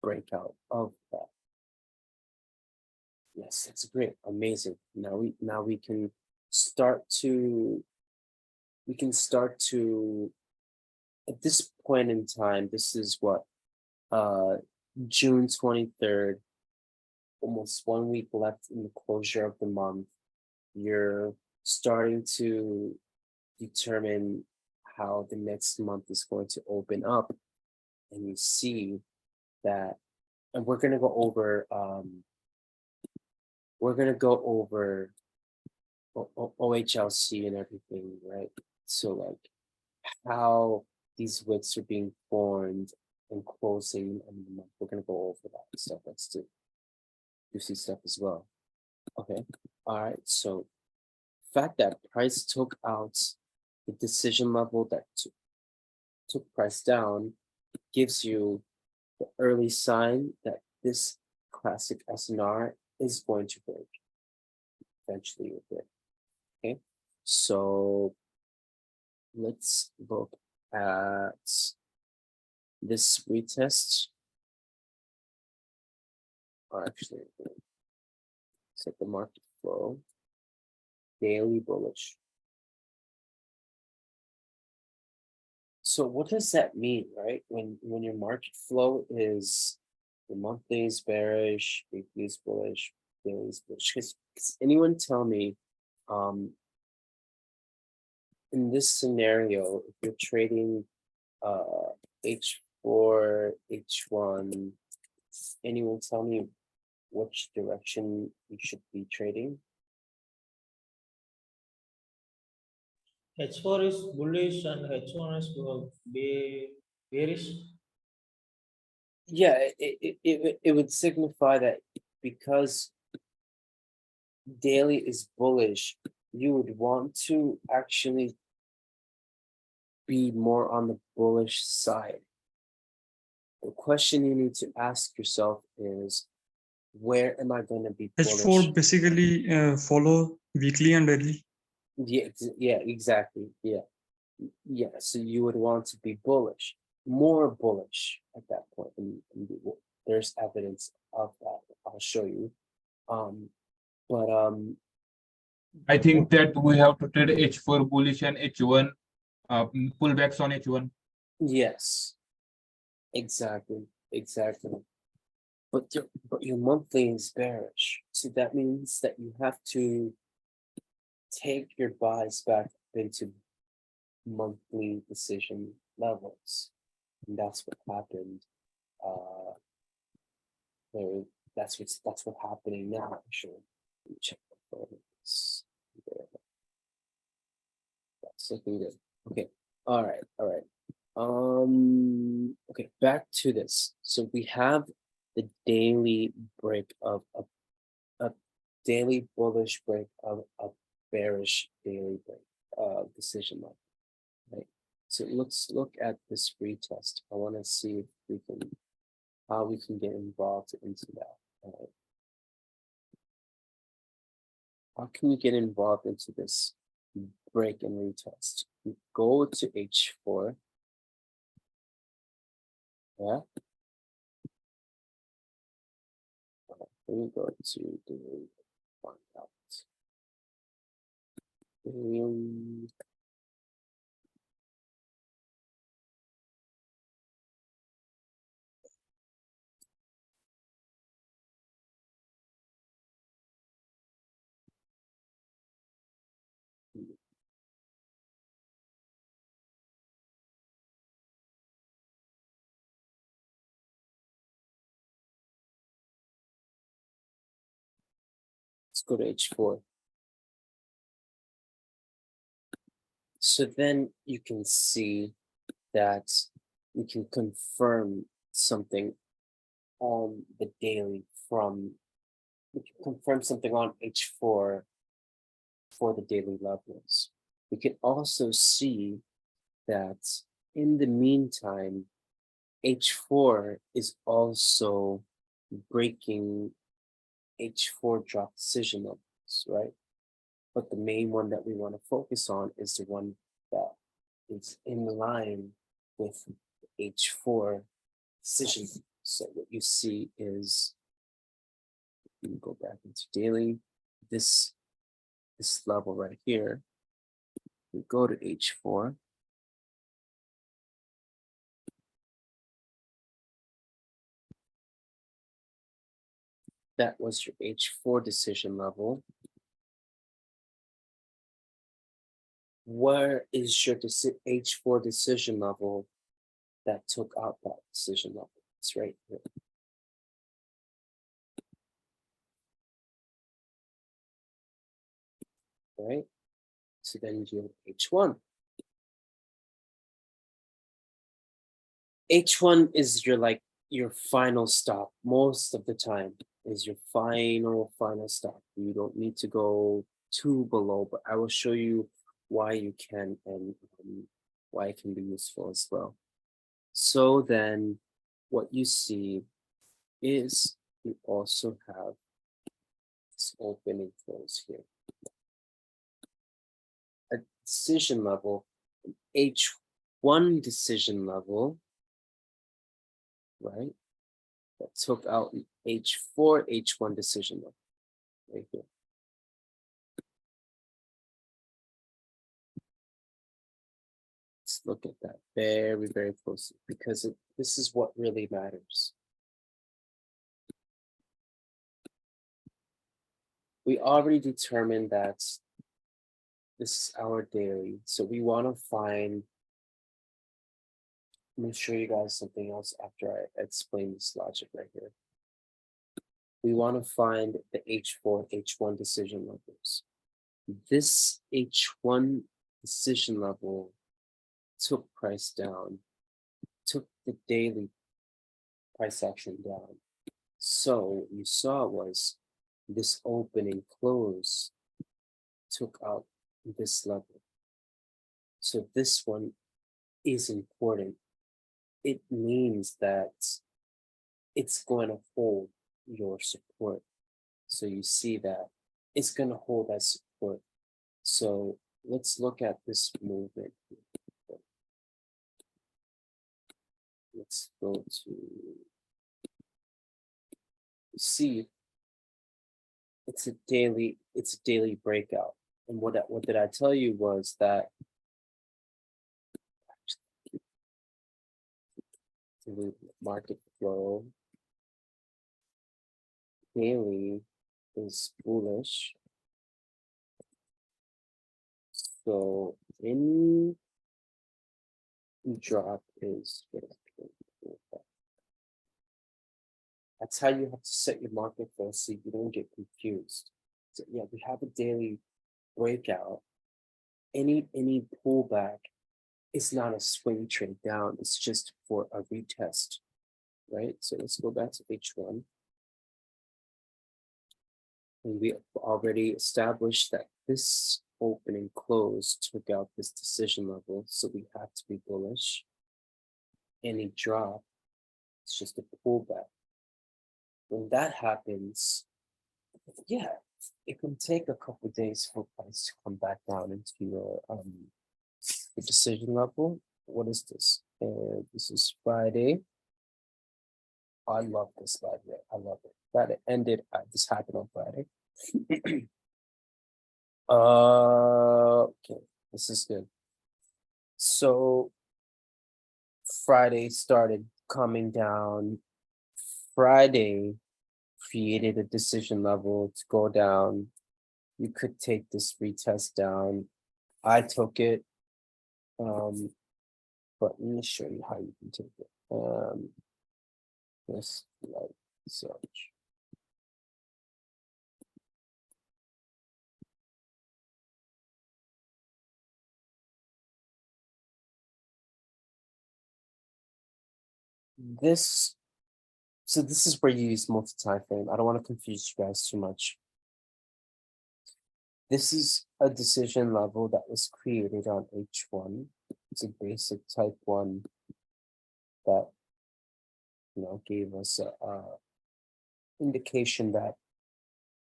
breakout of that. Yes, that's great, amazing. Now we can start to at this point in time, this is what June 23rd, almost 1 week left in the closure of the month. You're starting to determine how the next month is going to open up, and you see that, and we're gonna go over OHLC and everything, right? So like how these wicks are being formed and closing, and we're gonna go over that stuff. Let's do juicy stuff as well. Okay, all right. So fact that price took out the decision level that took price down gives you the early sign that this classic SNR is going to break eventually with it. Okay, so let's look at this retest. Or actually, set the market flow, daily bullish. So what does that mean, right? When your market flow is the monthly is bearish, weekly is bullish, daily is bullish. Because anyone tell me, in this scenario, if you're trading H4, H1, anyone tell me which direction you should be trading? H4 is bullish and H1 is bearish. Yeah, it would signify that because daily is bullish, you would want to actually be more on the bullish side. The question you need to ask yourself is, where am I going to be bullish? H4 basically follow weekly and daily. Yeah, exactly. Yeah, so you would want to be bullish, more bullish at that point, and there's evidence of that. I'll show you. But I think that we have to trade H4 bullish and H1 pullbacks on H1. yes, exactly. But your monthly is bearish, so that means that you have to take your buys back into monthly decision levels, and that's what happened. That's what's happening now. Actually, let me check the photos. That's looking good. Okay. All right. Okay, back to this. So we have the daily break of a daily bullish break of a bearish daily break decision level, right? So let's look at this retest. I want to see if we can how we can get involved into that. How can we get involved into this break and retest? We go to H4. Yeah. Let me go to the find out. Let's go to H4. So then you can see that we can confirm something on the daily we can confirm something on H4 for the daily levels. We can also see that in the meantime, H4 is also breaking H4 drop decision levels, right? But the main one that we want to focus on is the one that is in line with H4 decision. So what you see is, you can go back into daily, this level right here, we go to H4. That was your H4 decision level. where is your H4 decision level that took out that decision level? It's right here. Right? So then you have H1. H1 is your final stop most of the time, is your final stop. You don't need to go too below, but I will show you why you can and why it can be useful as well. So then what you see is you also have this open and close here. A decision level, an H1 decision level, right? That took out an H4, H1 decision level right here. Let's look at that very, very closely because this is what really matters. We already determined that this is our daily, so we want to find. I'm going to show you guys something else after I explain this logic right here. We want to find the H4, H1 decision levels. This H1 decision level took price down, took the daily price action down. So what you saw was this open and close took out this level. So this one is important. It means that it's going to hold your support. So you see that it's going to hold that support. So let's look at this movement. Let's go to see. It's a daily breakout. And what did I tell you was that the market flow daily is bullish. So any drop is that's how you have to set your market flow so you don't get confused. So yeah, we have a daily breakout. Any pullback is not a swing trade down, it's just for a retest, right? So let's go back to H1. And we already established that this open and close took out this decision level, so we have to be bullish. Any drop, it's just a pullback. When that happens, yeah, it can take a couple days for price to come back down into your the decision level. What is this? This is Friday. I love this slide here. I love it. Friday ended. This happened on Friday. Okay, this is good. So Friday started coming down. Friday created a decision level to go down. You could take this retest down. I took it. But let me show you how you can take it. This like search. So this is where you use multi-time frame. I don't want to confuse you guys too much. This is a decision level that was created on H1. It's a basic type 1 that gave us a indication that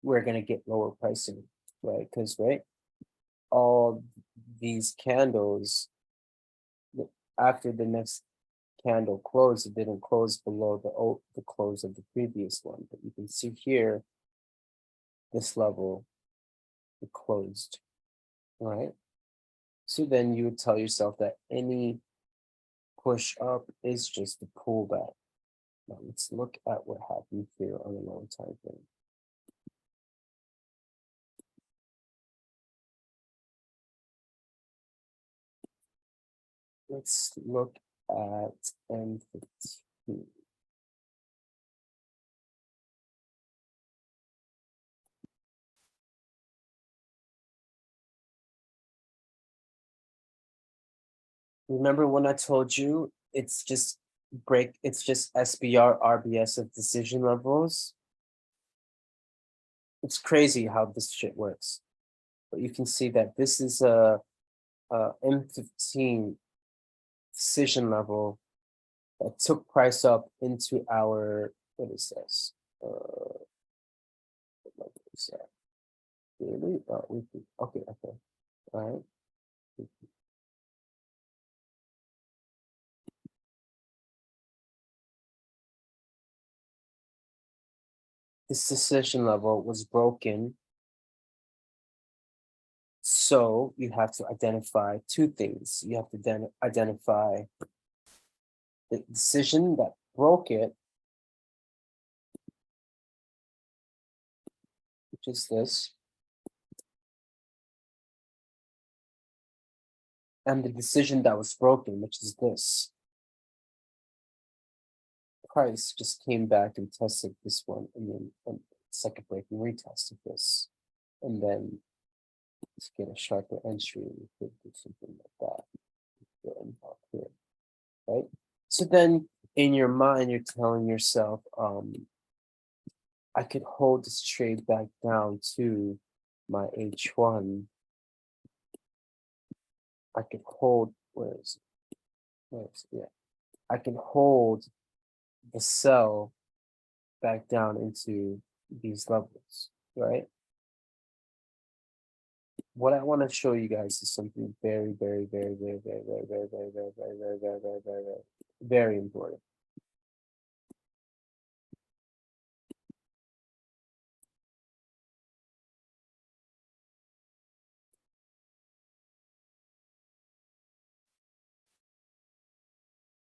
we're gonna get lower pricing, right? Because all these candles after the next candle closed, it didn't close below the close of the previous one, but you can see here this level it closed, right? So then you would tell yourself that any push up is just a pullback. Now let's look at what happened here on a long time frame. let's look at M15. Remember when I told you it's just SBR RBS of decision levels? It's crazy how this shit works. But you can see that this is a M15 decision level that took price up into our, what is this? What is that? Daily? Oh, weekly. Okay, okay. All right. This decision level was broken. So you have to identify two things. You have to then identify the decision that broke it, which is this, and the decision that was broken, which is this. Price just came back and tested this one, and then second break and retested this, and then let's get a sharper entry. We could do something like that. Here, right? So then, in your mind, you're telling yourself, I could hold this trade back down to my H1. I could hold. Where is it? Yeah, I can hold the sell back down into these levels, right? What I want to show you guys is something very, very, very, very, very, very, very, very, very, very, very, very, very, very, very, very important.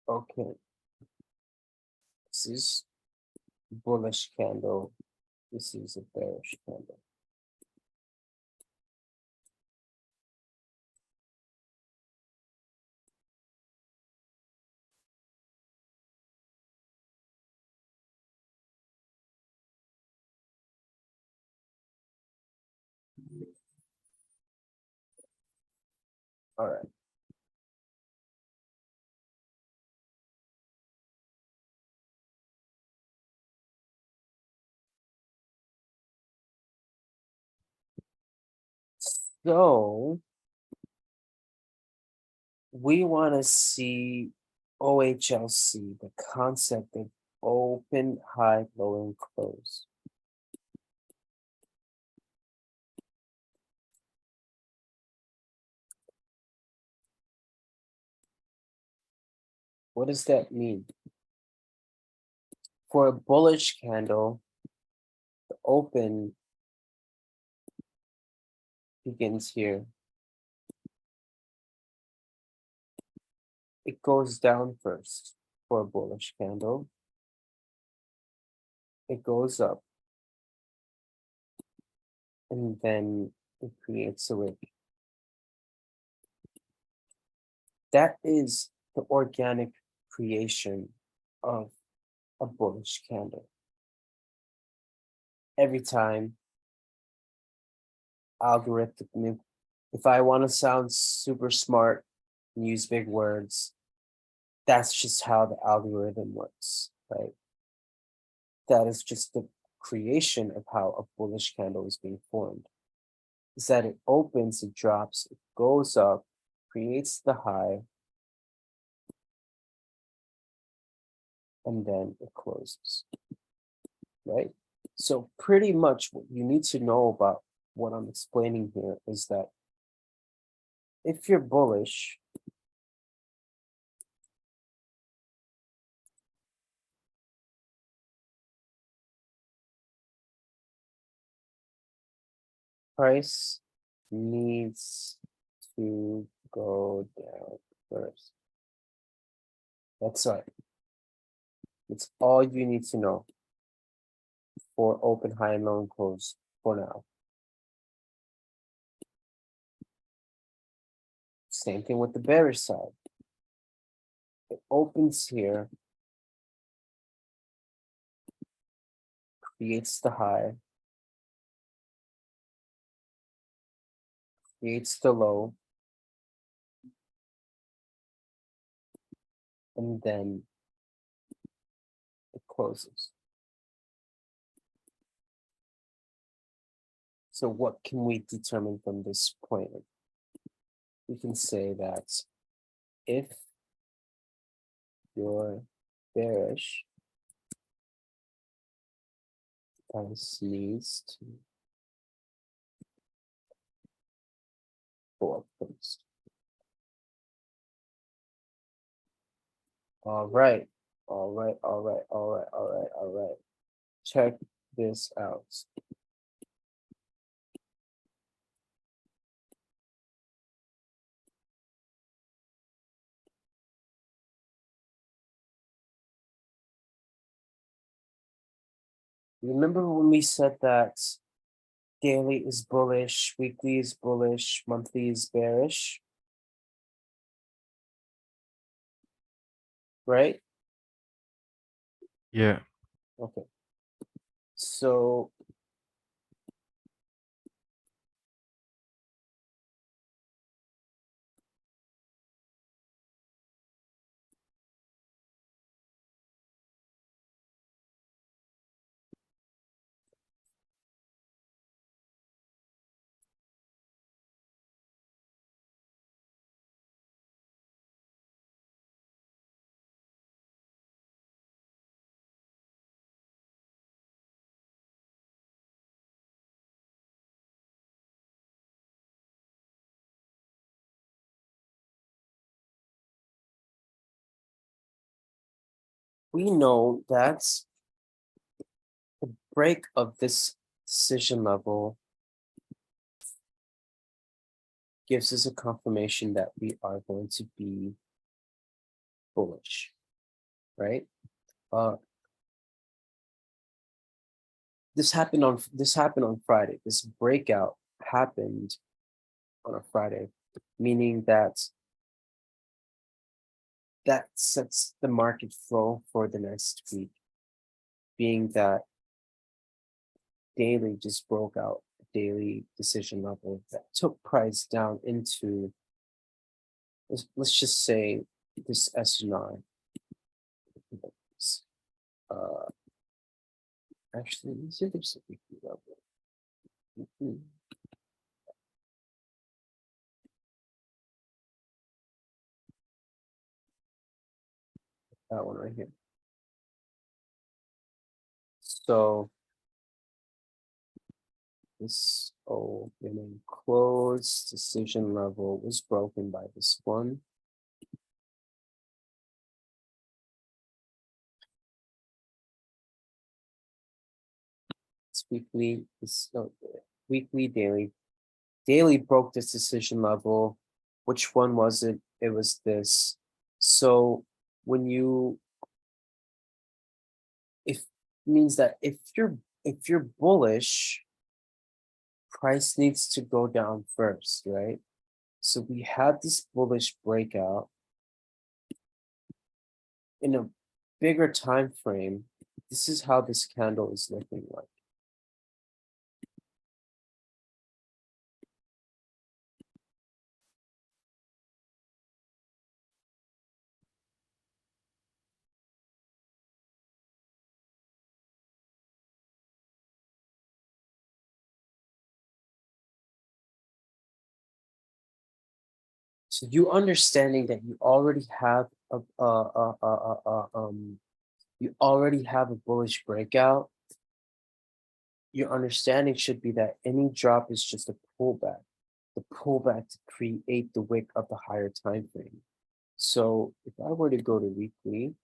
Okay, this is bullish candle. This is a bearish candle. All right. So we want to see OHLC, the concept of open, high, low, and close. What does that mean? For a bullish candle, the open begins here. It goes down first for a bullish candle. It goes up. And then it creates a wick. That is the organic creation of a bullish candle. Every time, algorithmic, if I want to sound super smart and use big words, that's just how the algorithm works, right? That is just the creation of how a bullish candle is being formed. Is that it opens, it drops, it goes up, creates the high, and then it closes, right? So pretty much what you need to know about what I'm explaining here is that if you're bullish, price needs to go down first. That's right. It's all you need to know for open, high, and low, and close for now. Same thing with the bearish side. it opens here, creates the high, creates the low, and then it closes. So what can we determine from this point? We can say that if you're bearish, price needs to go up first. All right. Check this out. Remember when we said that daily is bullish, weekly is bullish, monthly is bearish? Right? Yeah. Okay. So we know that the break of this decision level gives us a confirmation that we are going to be bullish, right? This happened on Friday. This breakout happened on a Friday, meaning that sets the market flow for the next week, being that daily just broke out daily decision level that took price down into, let's just say this S9. Actually, let's see if there's a weekly level. That one right here. So this opening close decision level was broken by this one. It's weekly, weekly, daily. Daily broke this decision level. Which one was it? It was this. So when you, if means that if you're bullish, price needs to go down first, right? So we had this bullish breakout in a bigger time frame. This is how this candle is looking like. So you understanding that you already have you already have a bullish breakout. Your understanding should be that any drop is just a pullback. The pullback to create the wick of the higher time frame. So if I were to go to weekly,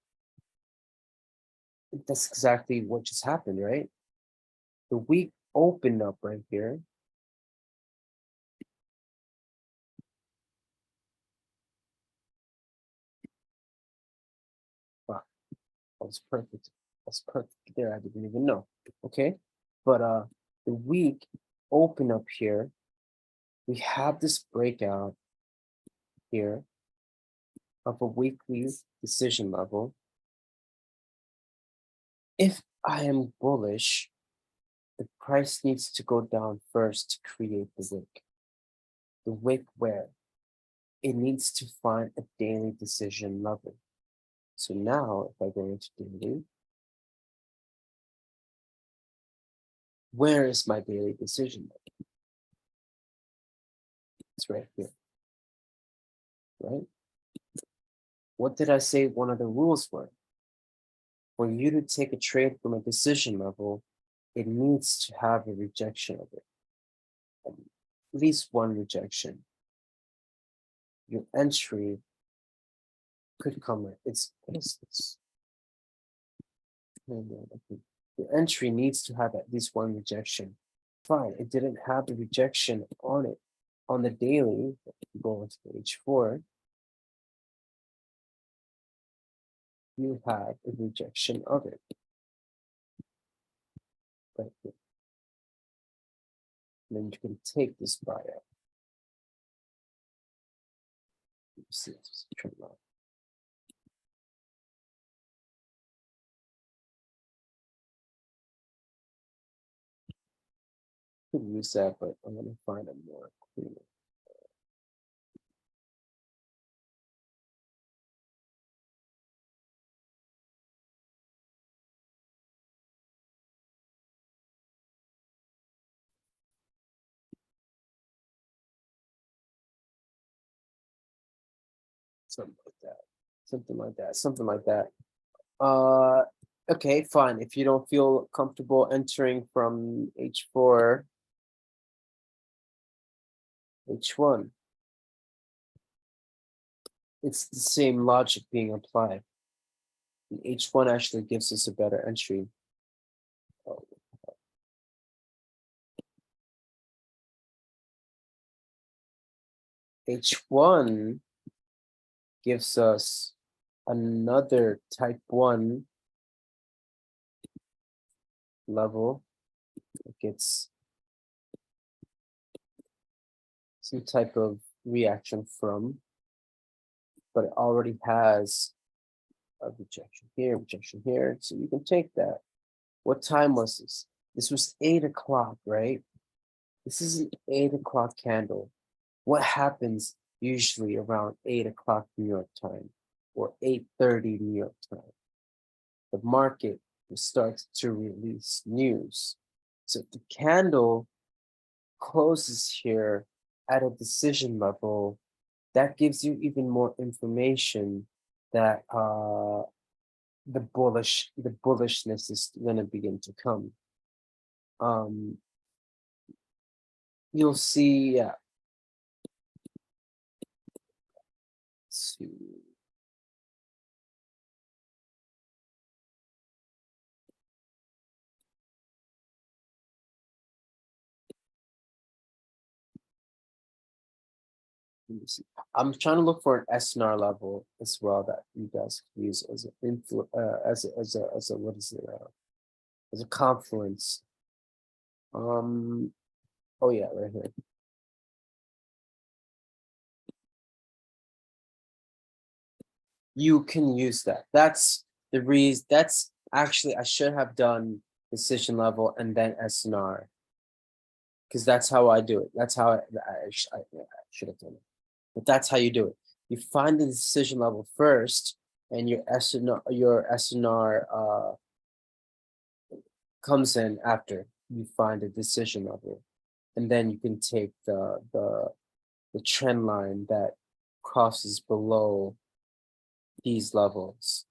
that's exactly what just happened, right? The week opened up right here. Wow, that was perfect. That's perfect there. I didn't even know. Okay, but the week opened up here. We have this breakout here of a weekly decision level. If I am bullish, the price needs to go down first to create the wick. The wick where it needs to find a daily decision level. So now if I go into daily, where is my daily decision level? It's right here, right? What did I say one of the rules were? For you to take a trade from a decision level, it needs to have a rejection of it. At least one rejection. Your entry could come with what is this? Your entry needs to have at least one rejection. Fine, it didn't have the rejection on it. On the daily, go into page 4, you have a rejection of it. Right here. And then you can take this buy out. See, let's turn it on. Could use that, but I'm gonna find a more cleaner. Something like that. Something like that. Something like that. Okay, fine. If you don't feel comfortable entering from H4, H1, it's the same logic being applied. And H1 actually gives us a better entry. Oh. H1 gives us another type 1 level. It gets some type of reaction from, but it already has a rejection here, so you can take that. What time was this? This was 8 o'clock, right? This is an 8 o'clock candle. What happens usually around 8 o'clock New York time or 8:30 New York time? The market starts to release news. So if the candle closes here at a decision level, that gives you even more information that the bullishness is going to begin to come. You'll see, yeah. Let's see. Let me see. I'm trying to look for an SNR level as well that you guys can use as an as a what is it as a confluence. Oh yeah, right here. You can use that. That's the reason. That's actually I should have done decision level and then SNR because that's how I do it. That's how I should have done it. But that's how you do it. You find the decision level first, and your SNR comes in after you find a decision level, and then you can take the trend line that crosses below these levels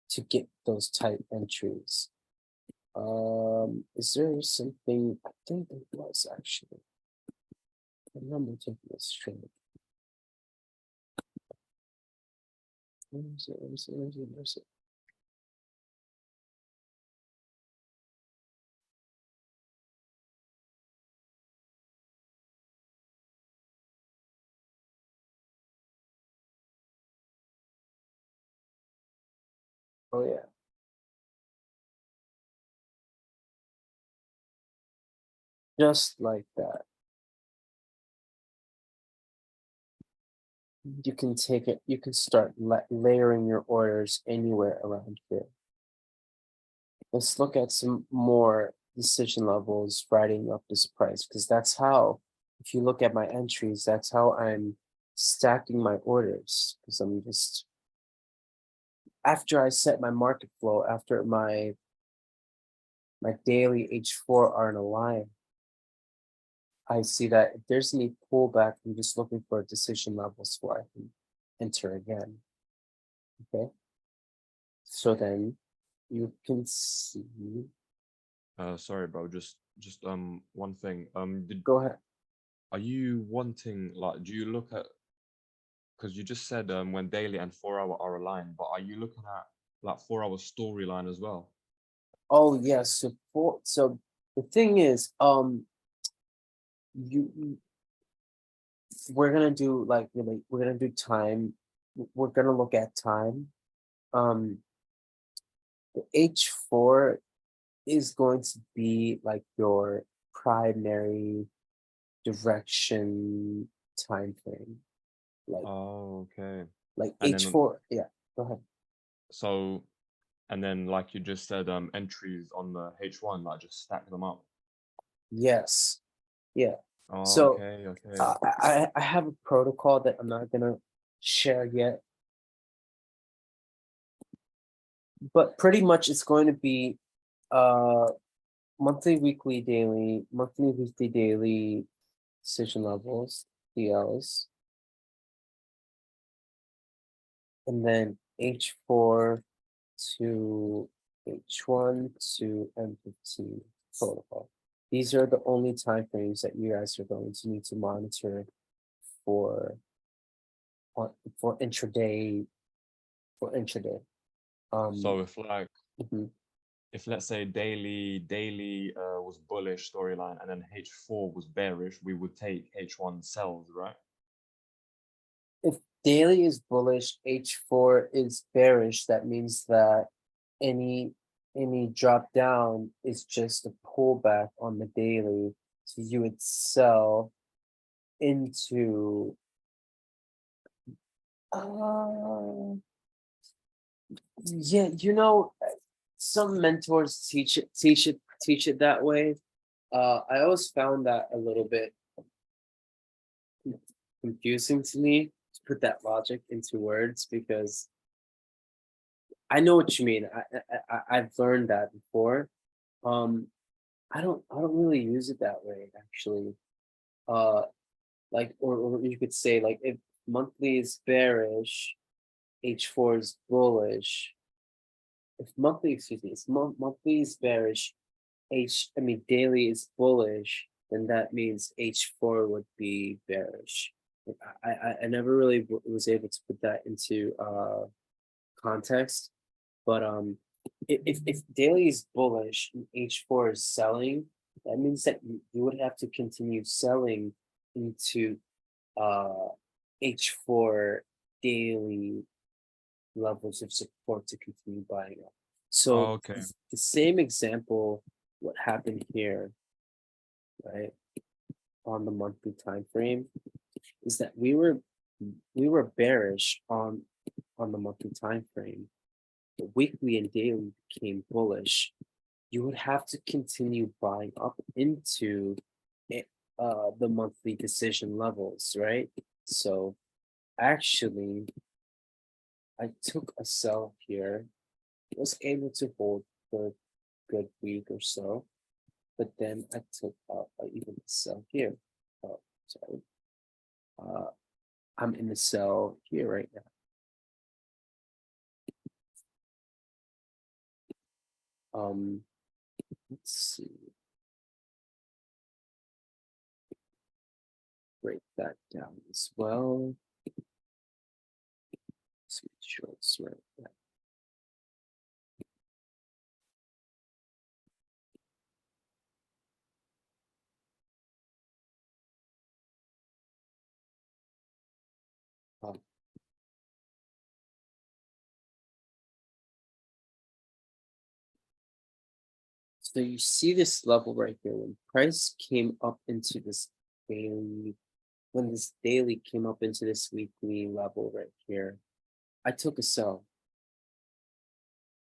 to get those type entries. Is there something? I think there was actually. I remember taking this trade. Where is it? Oh yeah. Just like that. you can take it, you can start layering your orders anywhere around here. Let's look at some more decision levels writing up this price, because that's how, if you look at my entries, that's how I'm stacking my orders, because I'm just, after I set my market flow, after my daily H4 are in a line, I see that if there's any pullback, I'm just looking for decision levels where I can enter again. Okay. So then you can see, Sorry, bro. Just one thing. go ahead. Are you wanting, like, do you look at, because you just said when daily and 4 hour are aligned, but are you looking at like 4 hour storyline as well? Oh yes, so the thing is, we're gonna do like really, we're gonna do time. We're gonna look at time. The H4 is going to be like your primary direction time frame. Like Oh, okay. like And then H4, yeah, go ahead. so, and then like you just said, entries on the H1, like just stack them up. Yes, yeah. Oh, So okay, okay. I have a protocol that I'm not gonna share yet, but pretty much it's going to be monthly, weekly, daily decision levels, DLs, and then H4 to H1 to M15 protocol. These are the only time frames that you guys are going to need to monitor for intraday. So if like, Mhm. if let's say daily was bullish storyline and then H4 was bearish, we would take H1 sells, right? If daily is bullish, H4 is bearish, that means that any drop down is just a pullback on the daily. So you would sell into yeah, some mentors teach it that way. I always found that a little bit confusing to me to put that logic into words, because I know what you mean. I've learned that before. I don't really use it that way actually. Uh, like or you could say like if monthly is bearish, H4 is bullish. If monthly, excuse me, if monthly is bearish, daily is bullish, then that means H4 would be bearish. I never really was able to put that into context, but if daily is bullish and H4 is selling, that means that you would have to continue selling into H4 daily levels of support to continue buying up. So Okay. the same example, what happened here, right, on the monthly time frame, is that we were bearish on the monthly time frame. The weekly and daily became bullish. You would have to continue buying up into it, the monthly decision levels, right? So actually, I took a sell here, was able to hold for a good week or so, but then I took out even a sell here. Oh, sorry. I'm in the sell here right now. Let's see. Break that down as well. Let's make sure it's right. Yeah. So you see this level right here when price came up into this daily when this daily came up into this weekly level right here, I took a sell.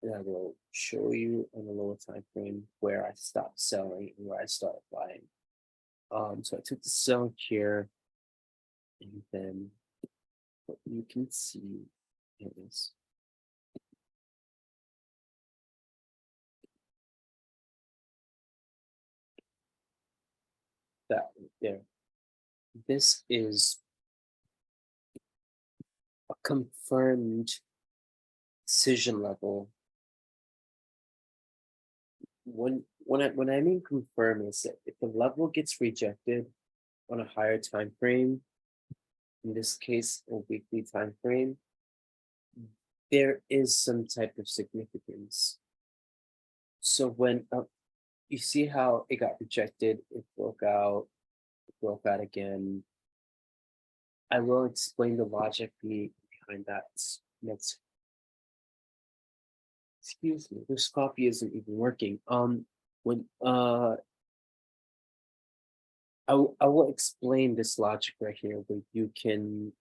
And I will show you on the lower time frame where I stopped selling and where I started buying. So I took the sell here, and then what you can see is that right there. This is a confirmed decision level. When I mean confirm is that if the level gets rejected on a higher time frame, in this case a weekly time frame, there is some type of significance. So when you see how it got rejected, it broke out again. I will explain the logic behind that next. Excuse me, this copy isn't even working. When I will explain this logic right here where you can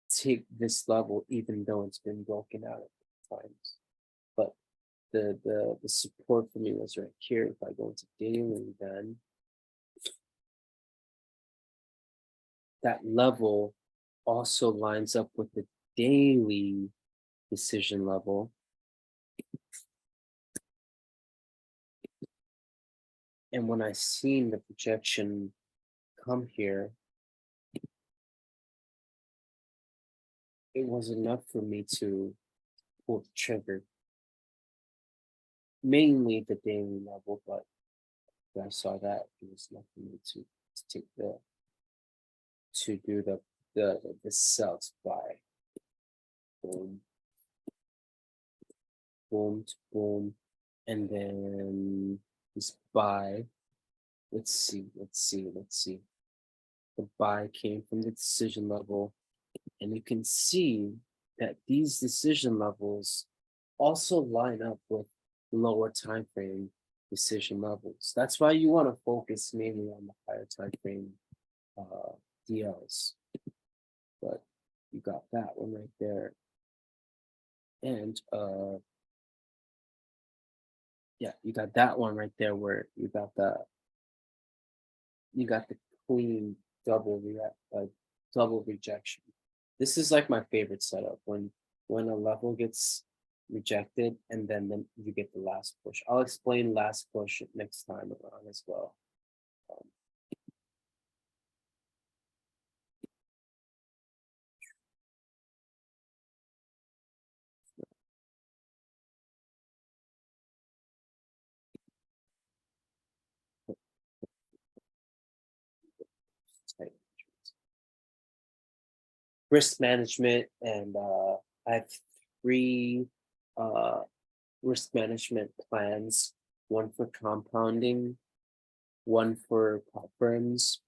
take this level even though it's been broken out at times. But the support for me was right here. If I go into daily, then that level also lines up with the daily decision level. And when I seen the projection come here, it was enough for me to pull the trigger. Mainly the daily level, but when I saw that, it was enough for me to take to do the sell to buy. Boom, boom, to boom, and then this buy. Let's see. The buy came from the decision level, and you can see that these decision levels also line up with lower time frame decision levels. That's why you want to focus mainly on the higher time frame DLs. But you got that one right there. And yeah, you got that one right there where you got the clean double rejection. This is like my favorite setup when a level gets rejected and then you get the last push. I'll explain last push next time around as well. Risk management, and I have 3 risk management plans, one for compounding, one for pop firms,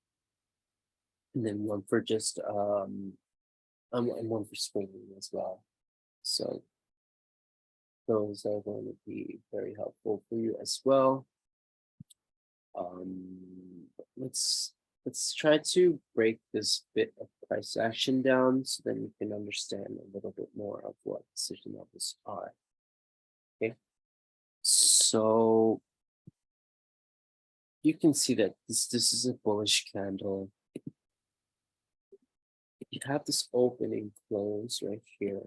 and then one for just and one for swinging as well. So those are going to be very helpful for you as well. Let's try to break this bit of price action down so then you can understand a little bit more of what decision levels are. Okay, so you can see that this is a bullish candle. You have this opening close right here.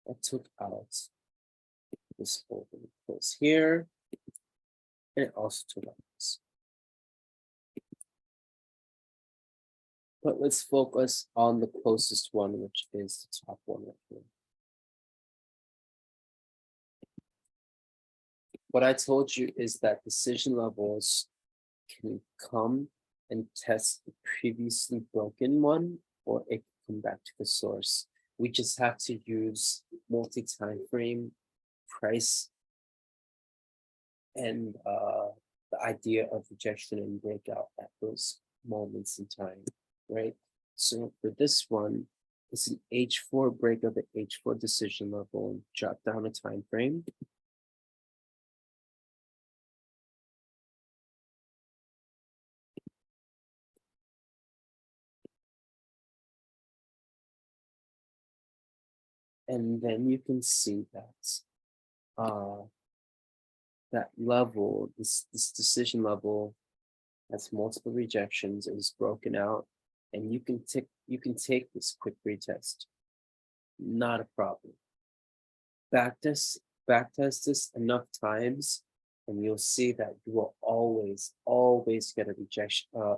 I took out this opening close here, and it also took out this. But let's focus on the closest one, which is the top one right here. What I told you is that decision levels can come and test the previously broken one, or it can come back to the source. We just have to use multi-time frame, price, and the idea of rejection and breakout at those moments in time, right? So for this one, it's an H4 break of the H4 decision level, drop down a time frame. And then you can see that that level, this decision level has multiple rejections and is broken out, and you can take this quick retest. Not a problem. Backtest this enough times, and you'll see that you will always get a rejection, a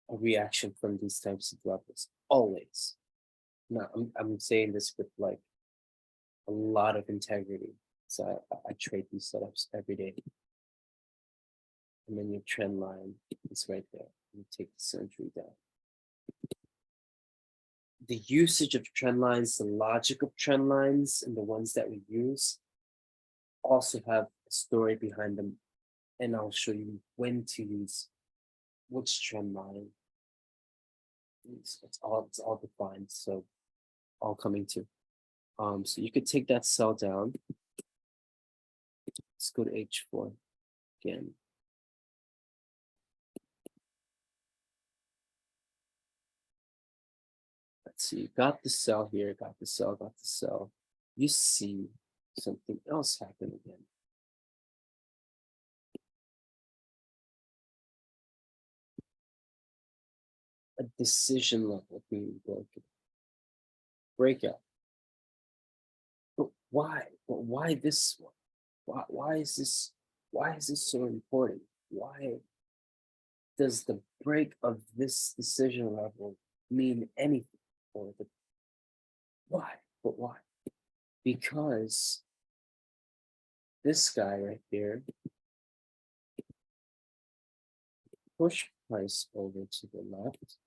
reaction from these types of levels. Always. Now, I'm saying this with like a lot of integrity. So I trade these setups every day. And then your trend line is right there. You take the century down. The usage of trend lines, the logic of trend lines, and the ones that we use also have a story behind them. And I'll show you when to use which trend line. It's all defined, so all coming to. So you could take that cell down. Let's go to H4 again. Let's see, got the cell here, got the cell. You see something else happen again. A decision level being broken. Breakout. But why? But why this one? Why is this so important? Why does the break of this decision level mean anything for the why? But why? Because this guy right there push price over to the left.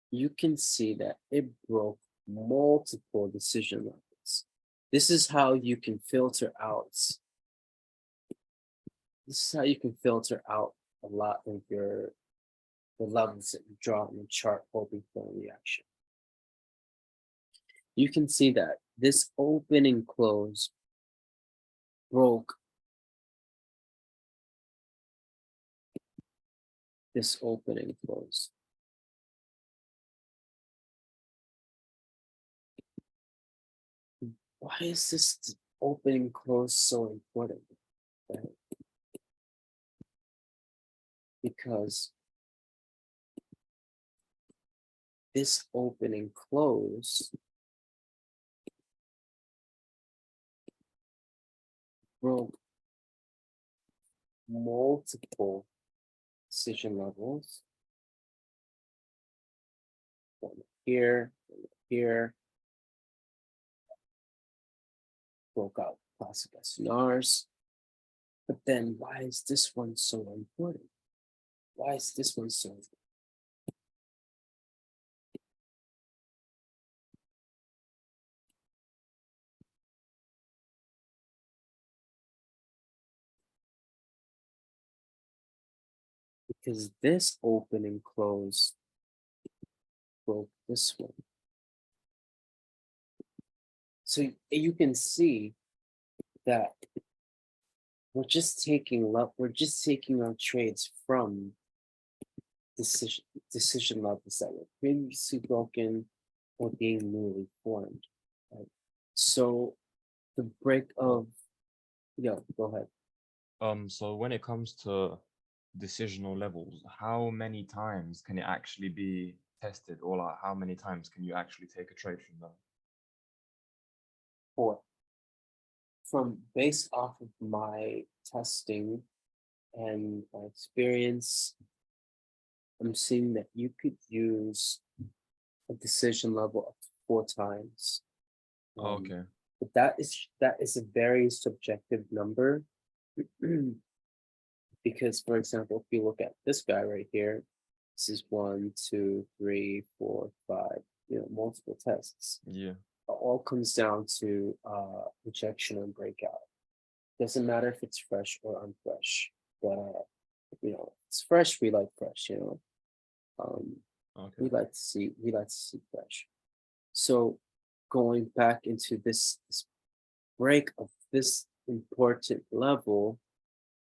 You can see that it broke multiple decision levels. This is how you can filter out. This is how you can filter out a lot of the levels that you draw in the chart hoping for a reaction. You can see that this open and close broke this open and close. Why is this open and close so important? Right? Because this open and close broke multiple decision levels. One here, here. Broke out classic SNRs. But then why is this one so important? Why is this one so important? Because this open and close broke this one. So you can see that we're just taking our trades from decision levels that were previously broken or being newly formed. Right? So the break of go ahead. So when it comes to decisional levels, how many times can it actually be tested, or like how many times can you actually take a trade from them? From based off of my testing and my experience, I'm seeing that you could use a decision level up to 4 times. Okay. But that is a very subjective number. Because, for example, if you look at this guy right here, this is 1, 2, 3, 4, 5, multiple tests. Yeah. It all comes down to rejection and breakout. Doesn't matter if it's fresh or unfresh, but it's fresh. We like fresh. Okay. We like to see fresh. So going back into this break of this important level,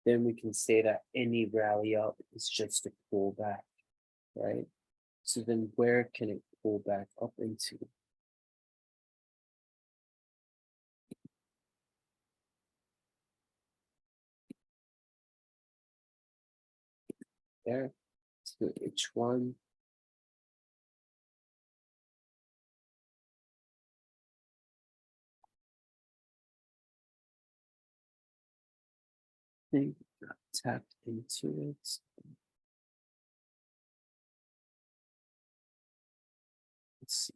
then we can say that any rally up is just a pullback, right? So then where can it pull back up into? There, to H1. Thing got tapped into it. Let's see.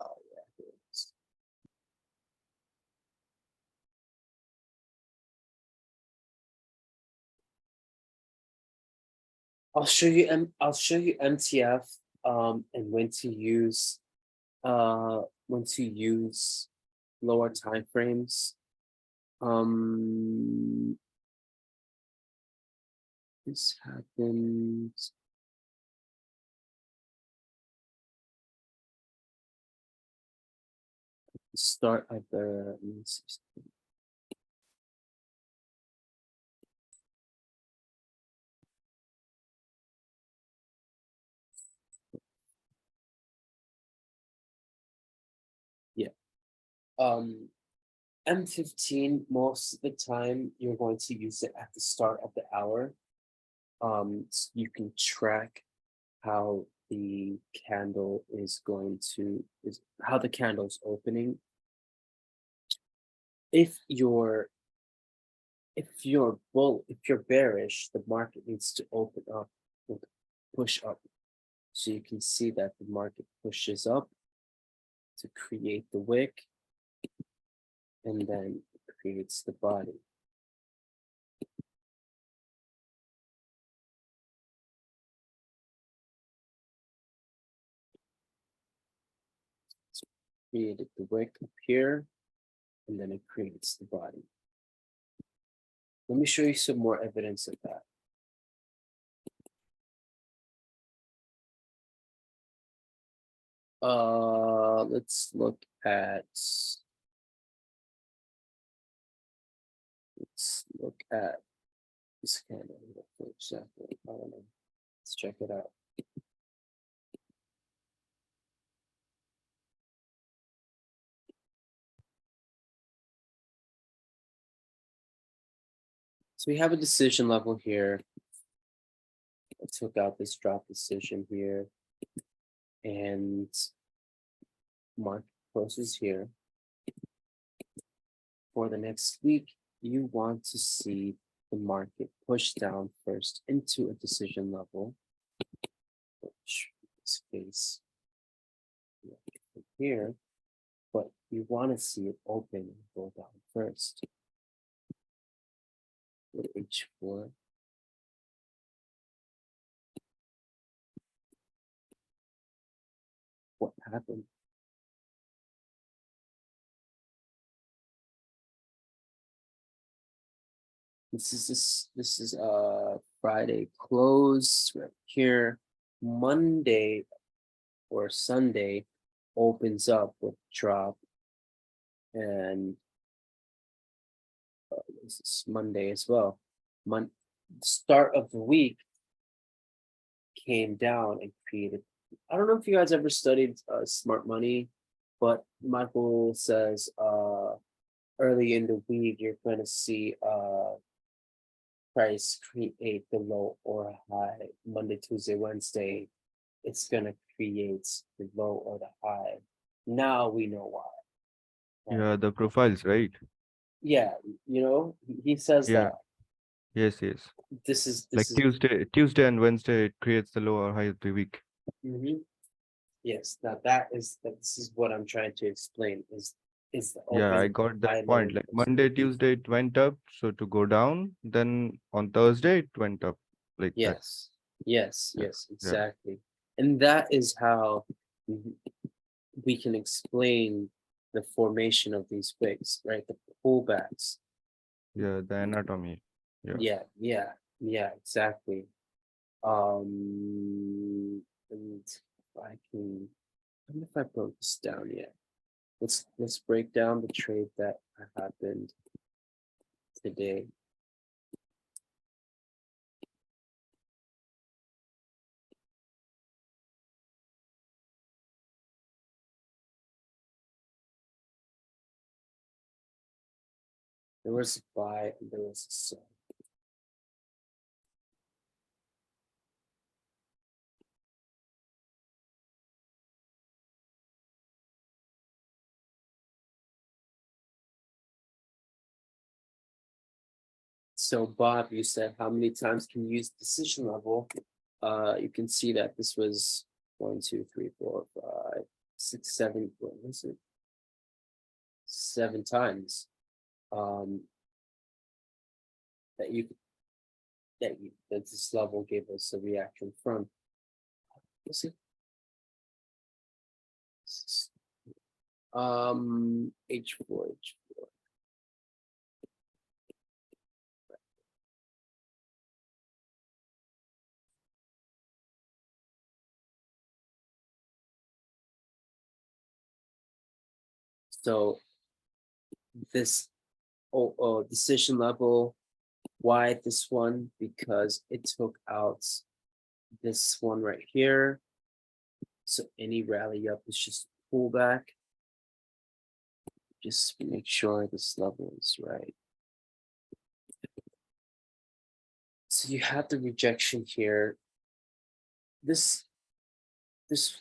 Oh yeah, here it is. I'll show you MTF and when to use lower time frames. This happens. At the start of the let me see something. Yeah. M15, most of the time you're going to use it at the start of the hour. So you can track how the candle is how the candle's opening. If you're bearish, the market needs to open up, push up. So you can see that the market pushes up to create the wick, and then it creates the body. It's created the wick up here, and then it creates the body. Let me show you some more evidence of that. Let's look at this candle for a second. I don't know. Let's check it out. So we have a decision level here. I took out this drop decision here, and market closes here. For the next week, you want to see the market push down first into a decision level, which in this case here, but you want to see it open and go down first. With H4. What happened? This is Friday close right here. Monday or Sunday opens up with drop, and this is Monday as well. Start of the week came down and created. I don't know if you guys ever studied smart money, but Michael says early in the week you're going to see price create the low or a high. Monday, Tuesday, Wednesday, it's going to create the low or the high. Now we know why. right? Yeah, the profiles, right? Yeah, he says Yeah. that Yes, yes. this Like is Tuesday and Wednesday, it creates the low or high of the week. Mhm. Yes. Now this is what I'm trying to explain is the Yeah, I opening got high, that low, point. Like Monday, Tuesday, it went up, so to go down. Then on Thursday, it went up like that. Yes, yes, Yeah, yes, yeah. exactly. And that is how we can explain the formation of these wicks, right? The pullbacks. Yeah, the anatomy. Yeah. Yeah, exactly. And if I broke this down yet. let's break down the trade that happened today. There was a buy and there was a sell. So Bob, you said how many times can you use decision level? You can see that this was 1, 2, 3, 4, 5, 6, 7. What was it? 7 times. That this level gave us a reaction from. Let's see. H4. So this decision level, why this one? Because it took out this one right here. So any rally up is just a pullback. Just make sure this level is right. So you have the rejection here. This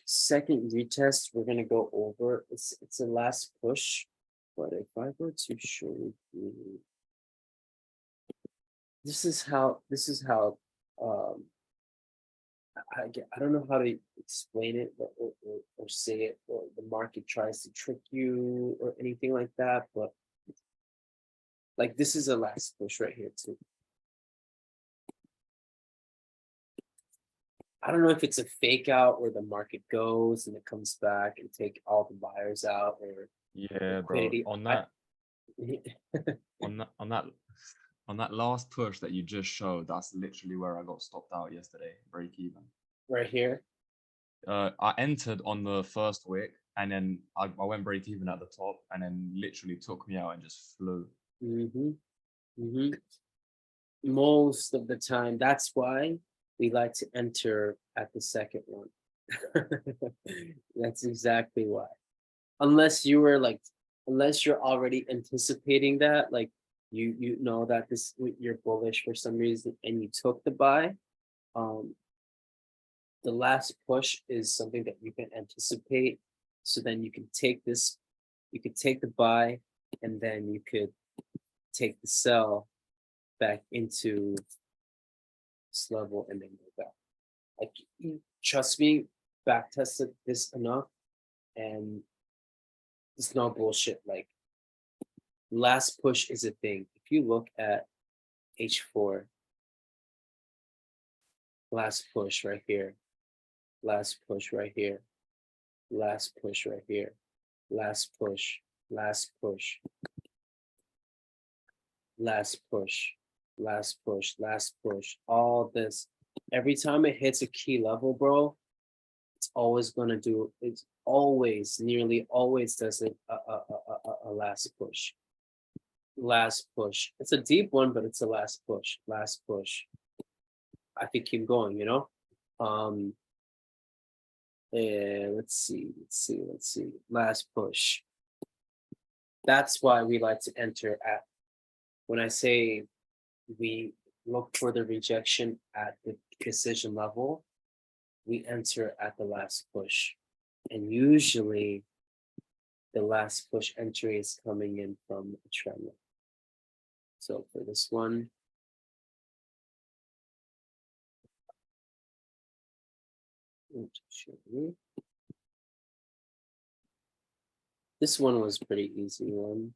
second retest we're gonna go over. It's a last push, but if I were to show you, this is how I don't know how to explain it or say it, or the market tries to trick you or anything like that, but like this is a last push right here too. I don't know if it's a fake out where the market goes and it comes back and take all the buyers out, or Yeah, bro. liquidity. On that last push that you just showed, that's literally where I got stopped out yesterday, break even. Right here. I entered on the first wick and then I went break even at the top and then literally took me out and just flew. Most of the time, that's why we like to enter at the second one. That's exactly why. Unless you're already anticipating that, like you know that you're bullish for some reason and you took the buy. The last push is something that you can anticipate. So then you can take this, you could take the buy, and then you could take the sell back into this level and then go back. Like, trust me, back tested this enough, and it's no bullshit. Like, last push is a thing. If you look at H4, last push right here, last push right here, last push right here, last push, last push, last push, last push, last push, all this. Every time it hits a key level, bro, it's always gonna do. It's always, nearly always does it a last push. Last push. It's a deep one, but it's a last push. Last push. I could keep going, you know. Let's see. Last push. That's why we like to enter at. When I say we look for the rejection at the decision level, we enter at the last push. And usually the last push entry is coming in from a trend line. So for this one, this one was pretty easy one.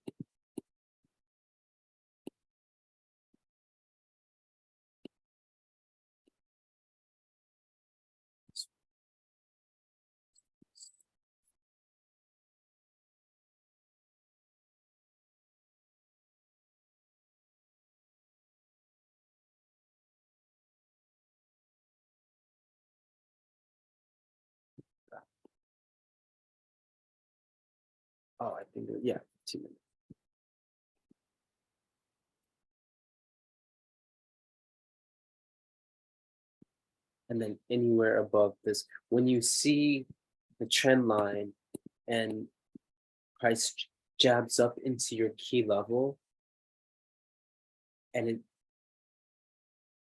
Oh, I think, yeah, 2 minutes. And then anywhere above this, when you see the trend line and price jabs up into your key level, and it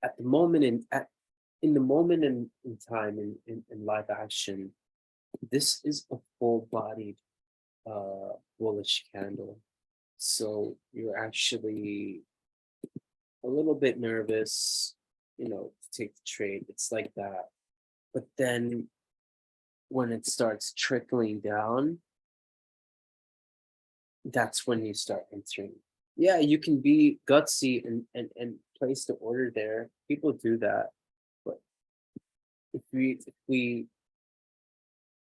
at the moment in the moment in time in live action, this is a full-bodied bullish candle. So you're actually a little bit nervous, to take the trade. It's like that. But then when it starts trickling down, that's when you start entering. Yeah, you can be gutsy and place the order there. People do that. But if we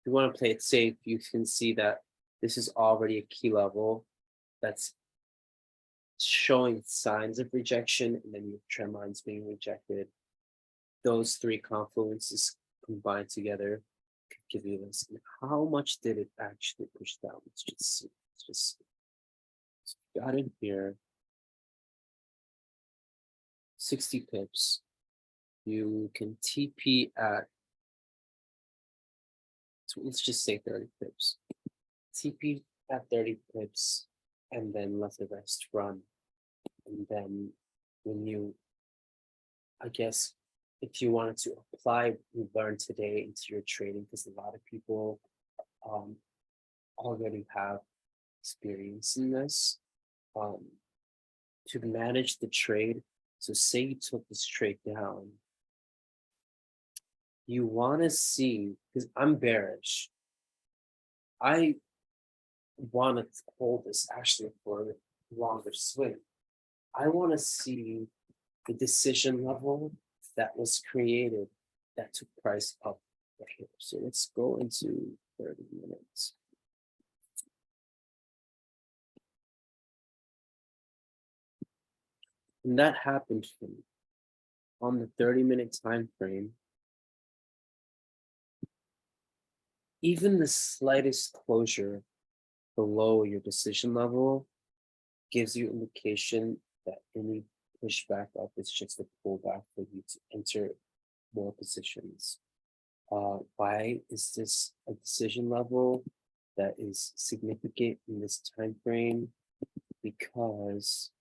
want to play it safe, you can see that this is already a key level that's showing signs of rejection, and then your trend lines being rejected. Those three confluences combined together could give you this. And how much did it actually push down? Let's just see. So got in here. 60 pips. You can TP at, so let's just say 30 pips. TP at 30 pips and then let the rest run. And then when you, I guess, if you wanted to apply what you learned today into your trading, because a lot of people already have experience in this, to manage the trade. So say you took this trade down, you want to see, because I'm bearish, I want to hold this actually for a longer swing. I want to see the decision level that was created that took price up right here. So let's go into 30 minutes. And that happened for me on the 30-minute time frame. Even the slightest closure below your decision level gives you indication that any pushback up is just a pullback for you to enter more positions. Why is this a decision level that is significant in this time frame? Because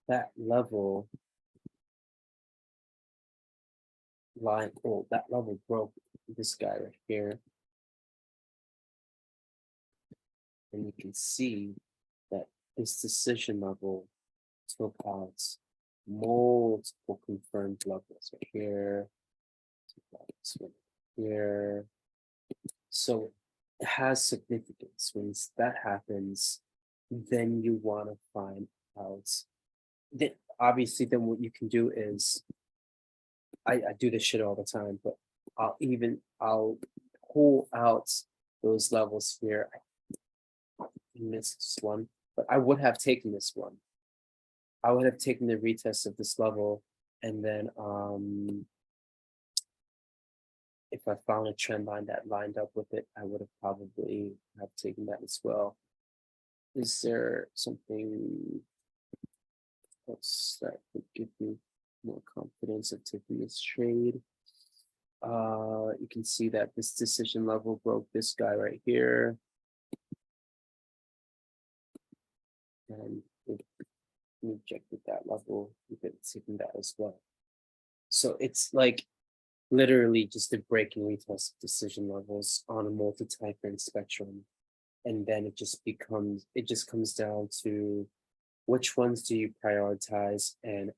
that level line, that level broke this guy right here. And you can see that this decision level took out multiple confirmed levels right here, here. So it has significance. When that happens, then you want to find out. Then obviously, then what you can do is, I do this shit all the time, but I'll pull out those levels here. I missed this one, but I would have taken this one. I would have taken the retest of this level, and then if I found a trend line that lined up with it, I would have probably have taken that as well. Is there something else that would give me more confidence of taking this trade? You can see that this decision level broke this guy right here. And it rejected that level. You could taken that as well. So it's like literally just a break and retest of decision levels on a multi-time frame spectrum. And then it just comes down to which ones do you prioritize, and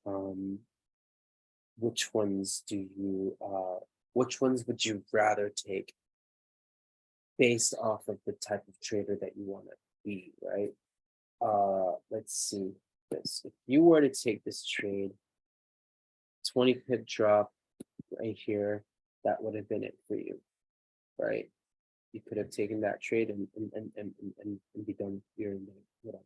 which ones would you rather take based off of the type of trader that you want to be, right? Let's see this. If you were to take this trade, 20 pip drop right here, that would have been it for you, right? You could have taken that trade and be done here and there, whatever.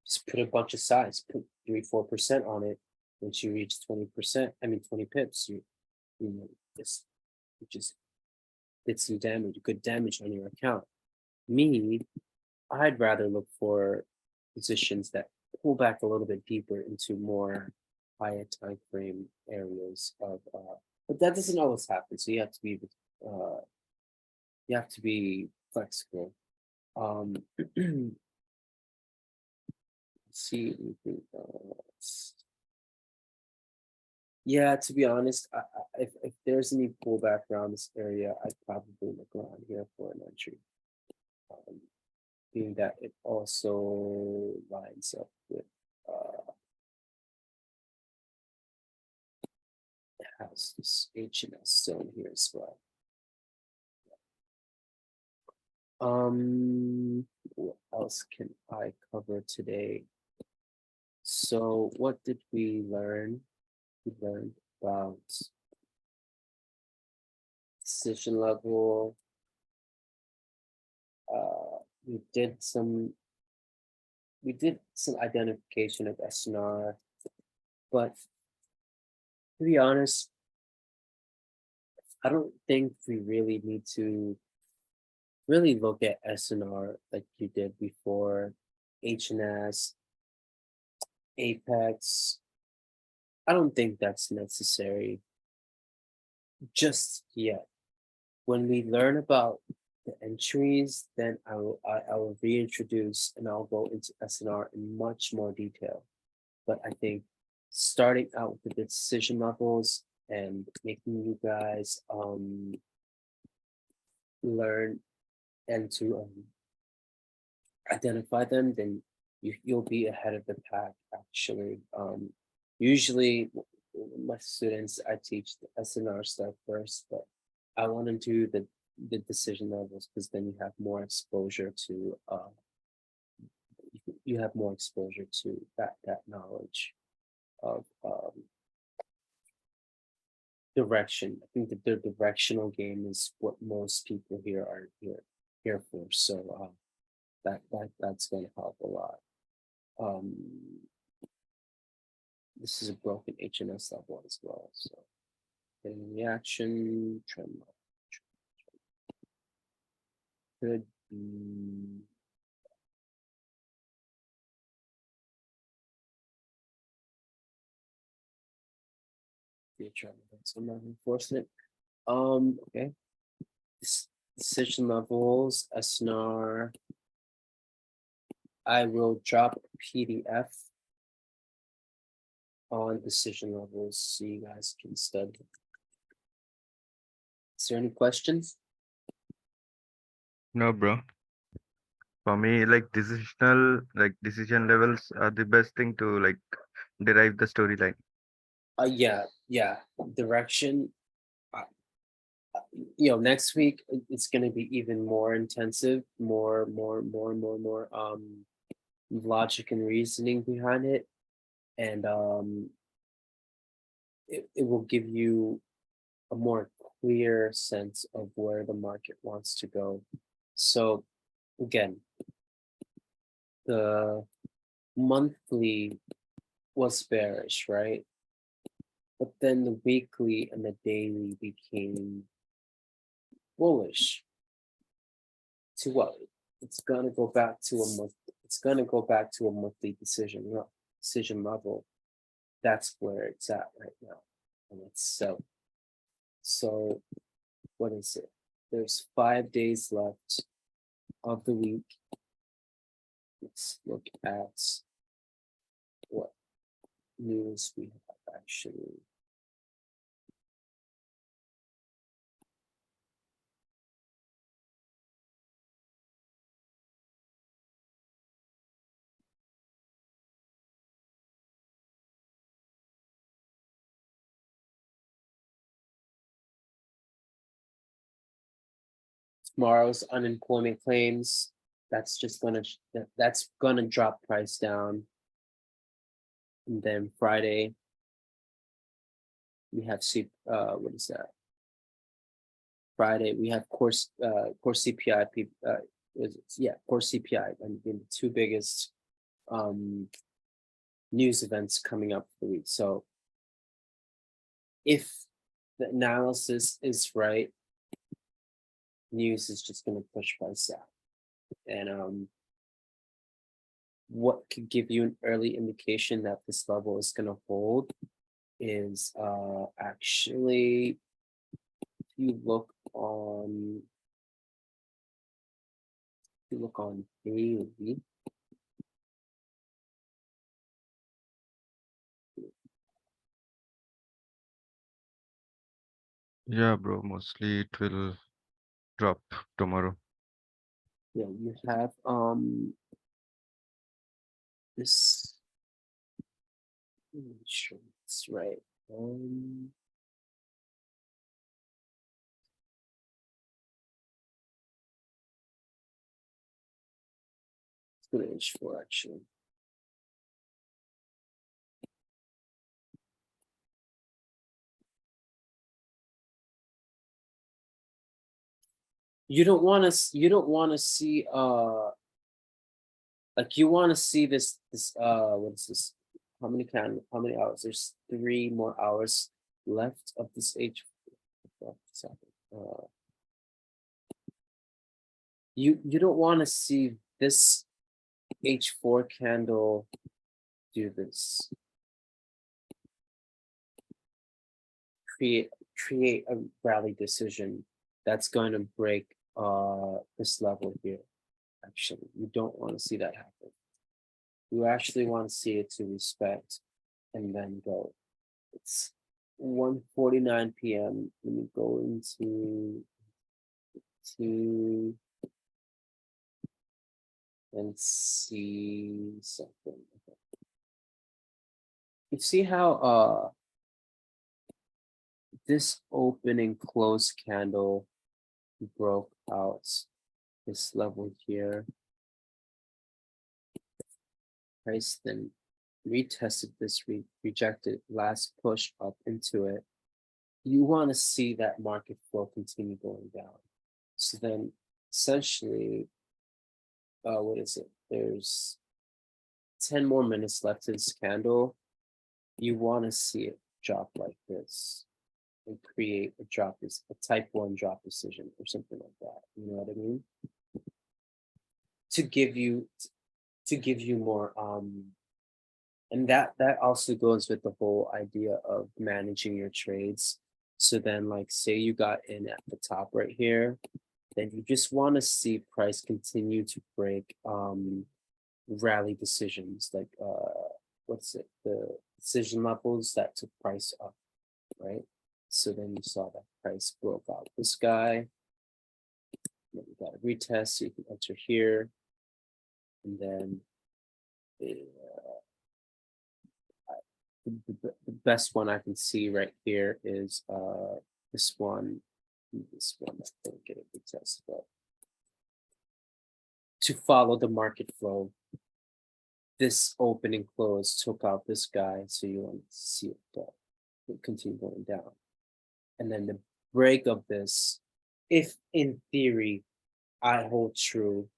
Just put a bunch of size, put 3-4% on it. Once you reach 20%, 20 pips, you just did some damage, good damage on your account. Me, I'd rather look for positions that pull back a little bit deeper into more higher time frame areas of but that doesn't always happen. So you have to be flexible. Let's see anything else. Yeah, to be honest, if there's any pullback around this area, I'd probably look around here for an entry. Being that it also lines up with it has this HNS zone here as well. What else can I cover today? So what did we learn? We learned about decision level. We did some identification of SNR, but to be honest, I don't think we really need to really look at SNR like you did before. HNS, Apex. I don't think that's necessary just yet. When we learn about the entries, then I will reintroduce and I'll go into SNR in much more detail. But I think starting out with the decision levels and making you guys learn and to identify them, then you'll be ahead of the pack actually. Usually my students, I teach the SNR stuff first, but I want to do the decision levels because then you have more exposure to that knowledge of direction. I think that the directional game is what most people here are here for. So that's going to help a lot. This is a broken HNS level as well. So getting reaction, trend line. Could be so I'm not enforcing it. Okay. Decision levels, SNR. I will drop a PDF on decision levels so you guys can study. Is there any questions? No, bro. For me, like decision levels are the best thing to like derive the storyline. Yeah. Direction. Next week it's gonna be even more intensive, more logic and reasoning behind it. And it will give you a more clear sense of where the market wants to go. So again, the monthly was bearish, right? But then the weekly and the daily became bullish. To what? It's gonna go back to a month. It's gonna go back to a monthly decision level. That's where it's at right now, and it's so what is it? There's 5 days left of the week. Let's look at what news we have actually. Tomorrow's unemployment claims. That's just gonna drop price down. And then Friday, we have what is that? Friday we have core CPI. Core CPI, and the two biggest news events coming up for the week. So if the analysis is right, news is just gonna push price out. And what could give you an early indication that this level is gonna hold is actually if you look on daily. Yeah, bro. Mostly it will drop tomorrow. Yeah, you have this. Let me show it's right. Let's go to H4 actually. You don't want to. You don't want to see. Like you want to see this. What is this? How many hours? There's 3 more hours left of this H. You don't want to see this H4 candle do this. Create a rally decision that's going to break this level here. Actually, you don't want to see that happen. You actually want to see it to respect and then go. It's 1:49 p.m. Let me go into and see something. You see how this open and close candle broke out this level here. Price then retested this, rejected, last push up into it. You want to see that market flow continue going down. So then essentially, what is it? There's 10 more minutes left to this candle. You want to see it drop like this and create a type 1 drop decision or something like that. You know what I mean? To give you more and that also goes with the whole idea of managing your trades. So then like say you got in at the top right here, then you just want to see price continue to break rally decisions, like what's it, the decision levels that took price up, right? So then you saw that price broke out this guy. Then you got a retest, so you can enter here. And then the best one I can see right here is this one. This one I didn't get a retest, but to follow the market flow, this open and close took out this guy, so you want to see it go, continue going down. And then the break of this, if in theory I hold true,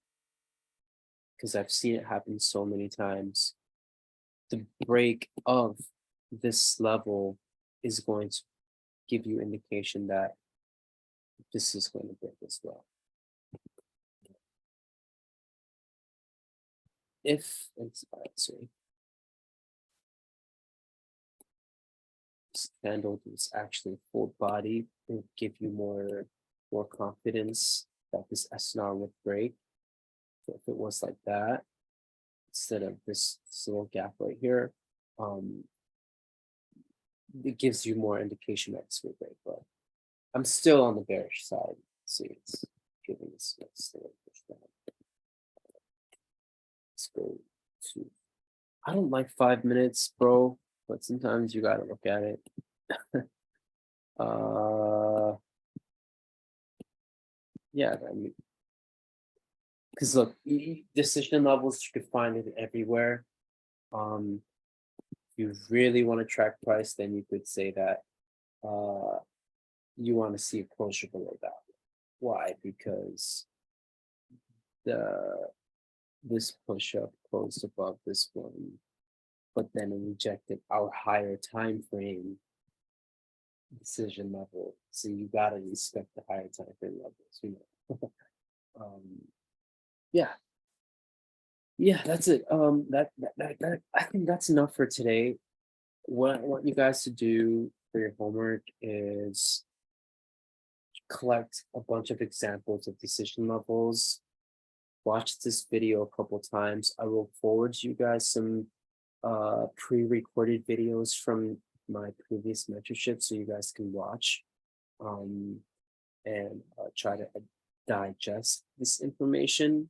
because I've seen it happen so many times, the break of this level is going to give you indication that this is going to break as well. If it's sorry, this candle is actually full body, it will give you more confidence that this SNR would break. So if it was like that, instead of this little gap right here, it gives you more indication that this will break. But I'm still on the bearish side. See, it's giving us still push down. Let's go to. I don't like 5 minutes, bro, but sometimes you gotta look at it. Yeah, I mean, because look, decision levels, you could find it everywhere. If you really want to track price, then you could say that you want to see a closure below that. Why? Because this push up closed above this one, but then it rejected our higher time frame decision level. So you gotta respect the higher time frame levels, you know. Yeah. Yeah, that's it. That I think that's enough for today. What I want you guys to do for your homework is collect a bunch of examples of decision levels. Watch this video a couple times. I will forward you guys some pre-recorded videos from my previous mentorship so you guys can watch and try to digest this information.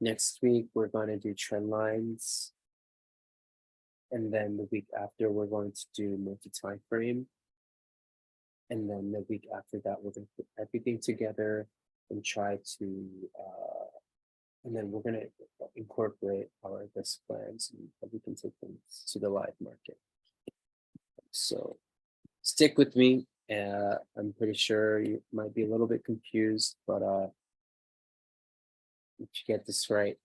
Next week, we're going to do trend lines. And then the week after, we're going to do multi-time frame. And then the week after that, we're going to put everything together and try to, and then we're going to incorporate our best plans and how we can take them to the live market. So stick with me. I'm pretty sure you might be a little bit confused, but if you get this right,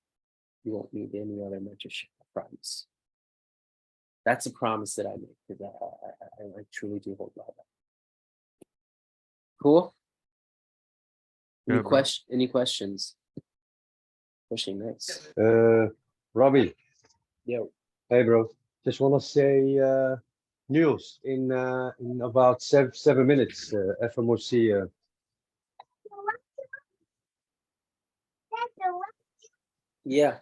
you won't need any other mentorship, I promise. That's a promise that I make because I truly do hold by that. Cool. Any Yeah, bro. any questions? Pushing next. Robbie, Yo. hey bro, just want to say news in about 7 minutes. FMOC. Yeah.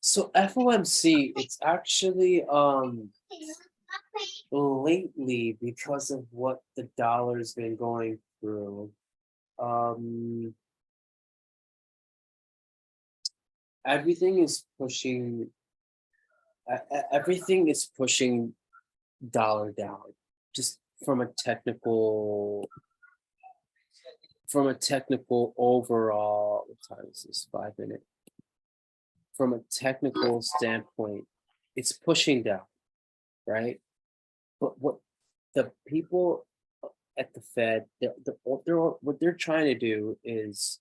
So FOMC, it's actually lately because of what the dollar's been going through. Everything is pushing. Everything is pushing dollar down, just from a technical overall. What time is this? 5 minutes. From a technical standpoint, it's pushing down, right? But what the people at the Fed, what they're trying to do is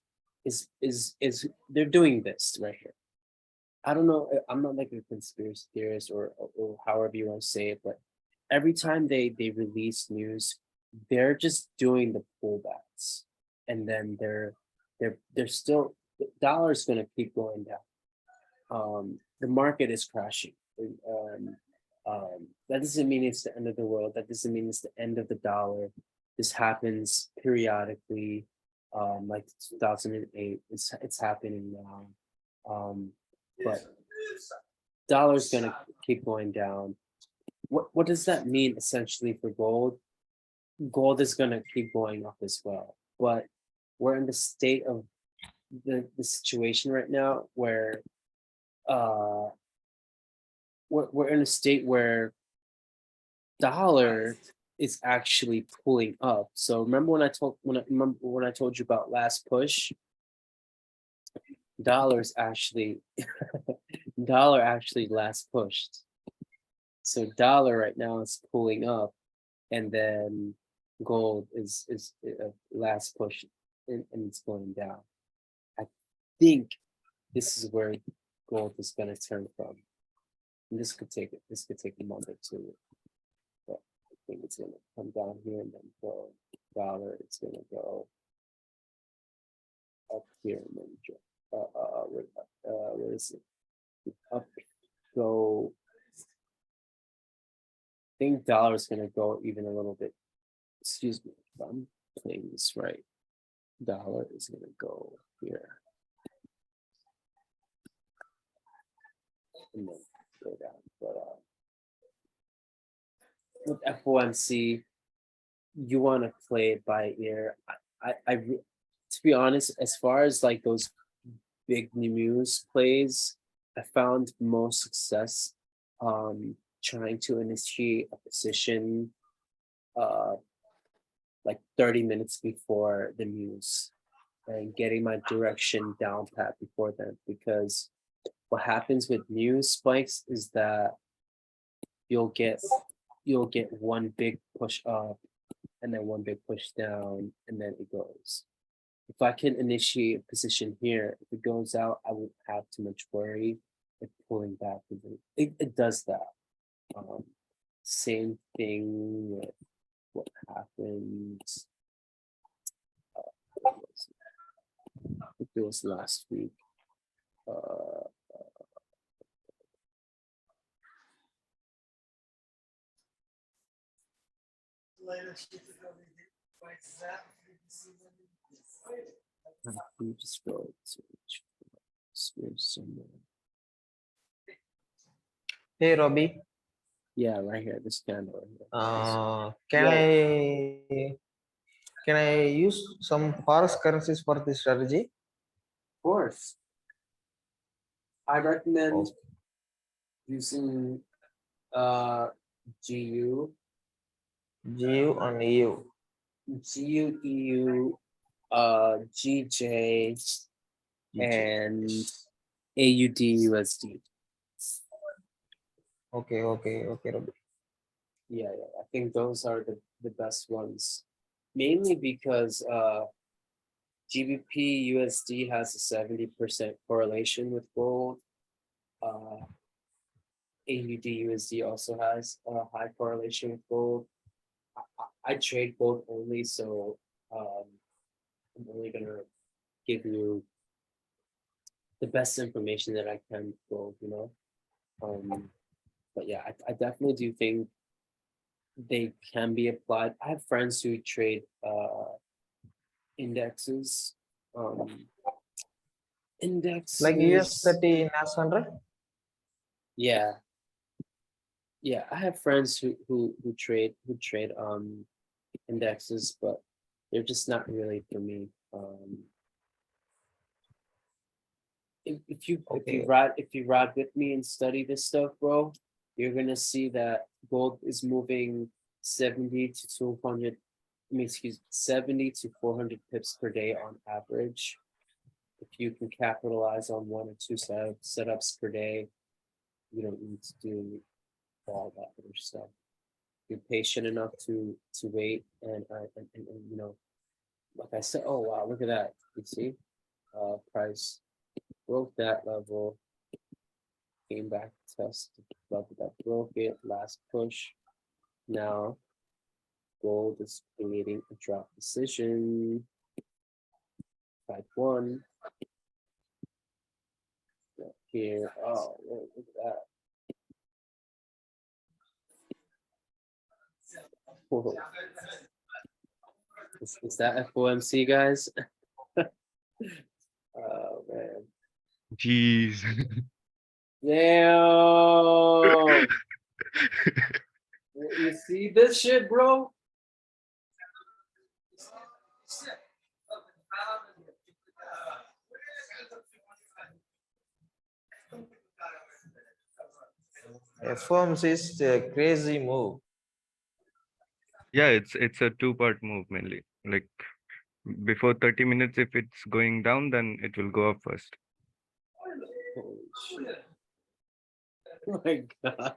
they're doing this right here. I don't know. I'm not like a conspiracy theorist or however you want to say it, but every time they release news, they're just doing the pullbacks, and then they're still, the dollar's going to keep going down. The market is crashing. That doesn't mean it's the end of the world. That doesn't mean it's the end of the dollar. This happens periodically, like 2008. It's happening now. But dollar's gonna keep going down. What does that mean essentially for gold? Gold is gonna keep going up as well. But we're in the state of the situation right now where we're in a state where dollar is actually pulling up. So remember when I told you about last push? Dollar actually last pushed. So dollar right now is pulling up, and then gold is last push, and it's going down. I think this is where gold is going to turn from. And this could take a month or two, but I think it's going to come down here and then go dollar. It's going to go up here and then where is it? Up, go. I think dollar is going to go even a little bit. Excuse me, if I'm playing this right. Dollar is going to go here. And then go down. But with FOMC, you want to play it by ear. To be honest, as far as like those big news plays, I found most success trying to initiate a position like 30 minutes before the news and getting my direction down pat before then, because what happens with news spikes is that you'll get one big push up and then one big push down, and then it goes. If I can initiate a position here, if it goes out, I won't have too much worry. It's pulling back. It does that. same thing with what happened. What was it? I think it was last week. Let me just go to somewhere. Hey, Robbie. Yeah, right here, this candle right here. Can I use some forest currencies for this strategy? Of course. I recommend Oh. using GU, GU and EU. GU, GJ, and AUD USD. Okay, Robbie. Yeah, I think those are the best ones. Mainly because GBP USD has a 70% correlation with gold. AUD USD also has a high correlation with gold. I trade gold only, so I'm only gonna give you the best information that I can with gold, you know. But yeah, I definitely do think they can be applied. I have friends who trade indexes. Indexes Like US30 NAS 100? Yeah. Yeah, I have friends who trade indexes, but they're just not really for me. If you Okay. ride with me and study this stuff, bro, you're gonna see that gold is moving 70 to 200. I mean, excuse 70 to 400 pips per day on average. If you can capitalize on 1 or 2 setups per day, you don't need to do all that other stuff. You're patient enough to wait and you know, like I said, oh wow, look at that. You see, price broke that level, came back, tested level that broke it, last push. Now gold is creating a drop decision. Type 1. Here, oh look at that. Whoa. Is that FOMC, guys? Oh man. Jeez. Damn. You see this shit, bro? FOMC is a crazy move. Yeah, it's a two-part move mainly. Like before 30 minutes, if it's going down, then it will go up first. Holy shit. Oh my god.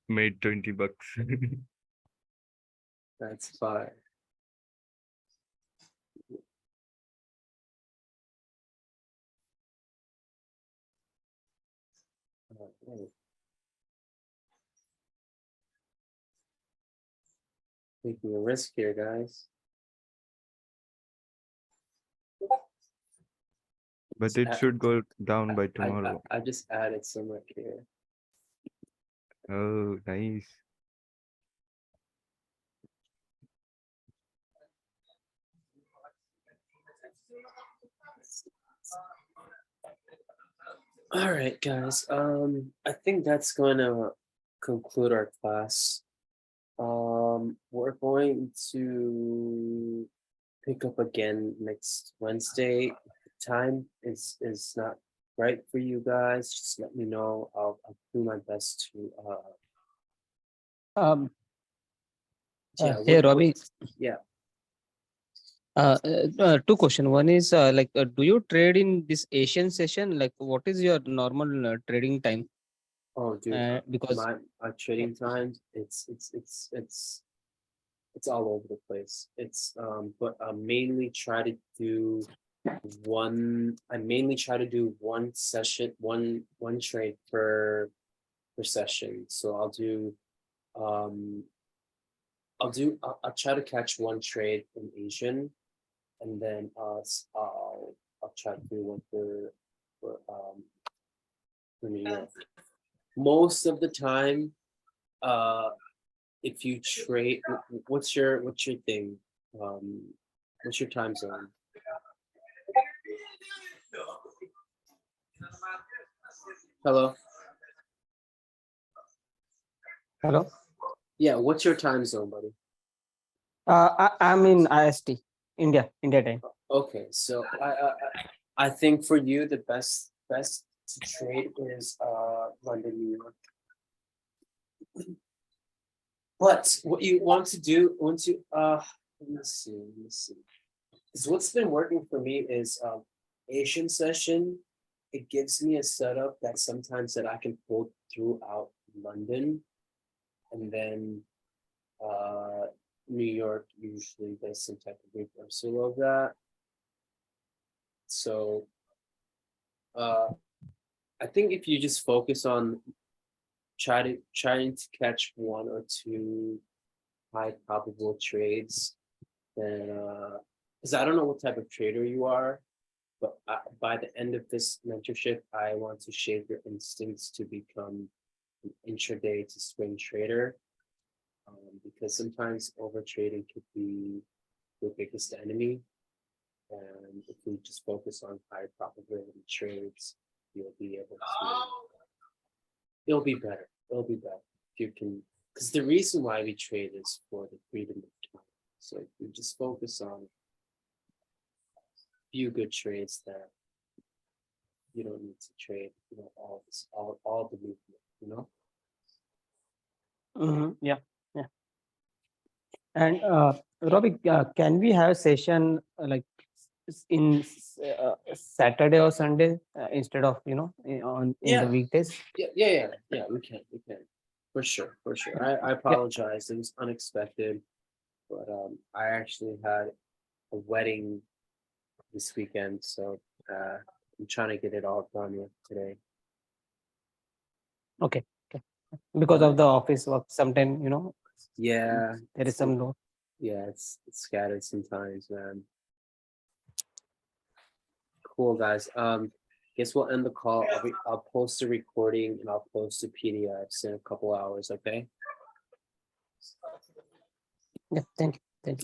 Made $20. That's fine. Alright. Taking a risk here, guys. But it should go down by I tomorrow. just added some right here. Oh, nice. All right, guys. I think that's going to conclude our class. We're going to pick up again next Wednesday. Time is not right for you guys. Just let me know. I'll do my best to. Yeah. Hey, Robbie. Yeah. Two questions. One is do you trade in this Asian session? Like, what is your normal trading time? Oh, dude. Because my trading times, it's all over the place. It's but I mainly try to do I mainly try to do one session, one trade per session. So I'll try to catch one trade in Asian, and then I'll try to do one for New York. Most of the time, if you trade, what's your thing? What's your time zone? Hello. Hello. Yeah, what's your time zone, buddy? I'm in IST, India time. Okay, so I think for you the best to trade is London, New York. But what you want to do once you let me see. Because what's been working for me is Asian session. It gives me a setup that sometimes that I can pull throughout London, and then New York usually does some type of reversal of that. So I think if you just focus on trying to catch one or two high probable trades, then because I don't know what type of trader you are, but by the end of this mentorship, I want to shape your instincts to become an intraday to swing trader, because sometimes over trading could be your biggest enemy. And if we just focus on high probability trades, you'll be able to. It'll be better. It'll be better if you can, because the reason why we trade is for the freedom of time. So if we just focus on a few good trades that you don't need to trade, all the movement, Yeah. And Robbie, can we have a session in Saturday or Sunday instead of in Yeah. the weekdays? Yeah, we can. For sure. I apologize. It was unexpected, but I actually had a wedding this weekend, so I'm trying to get it all done today. Okay. Because of the office work, sometimes Yeah, there is some load. yeah, it's scattered sometimes, man. Cool, guys. Guess we'll end the call. I'll post a recording and I'll post the PDFs in a couple hours. Okay. Yeah, thank you.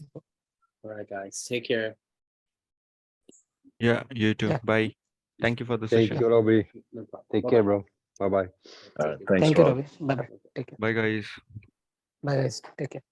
All right, guys. Take care. Yeah, you too. Yeah. Bye. Thank you for the Thank session. you, Robbie. No problem. Take Bye-bye. care, bro. Bye bye. Thanks, Thank you, Rob. Ravi. Bye. Take care. Bye, guys. Bye, guys. Take care.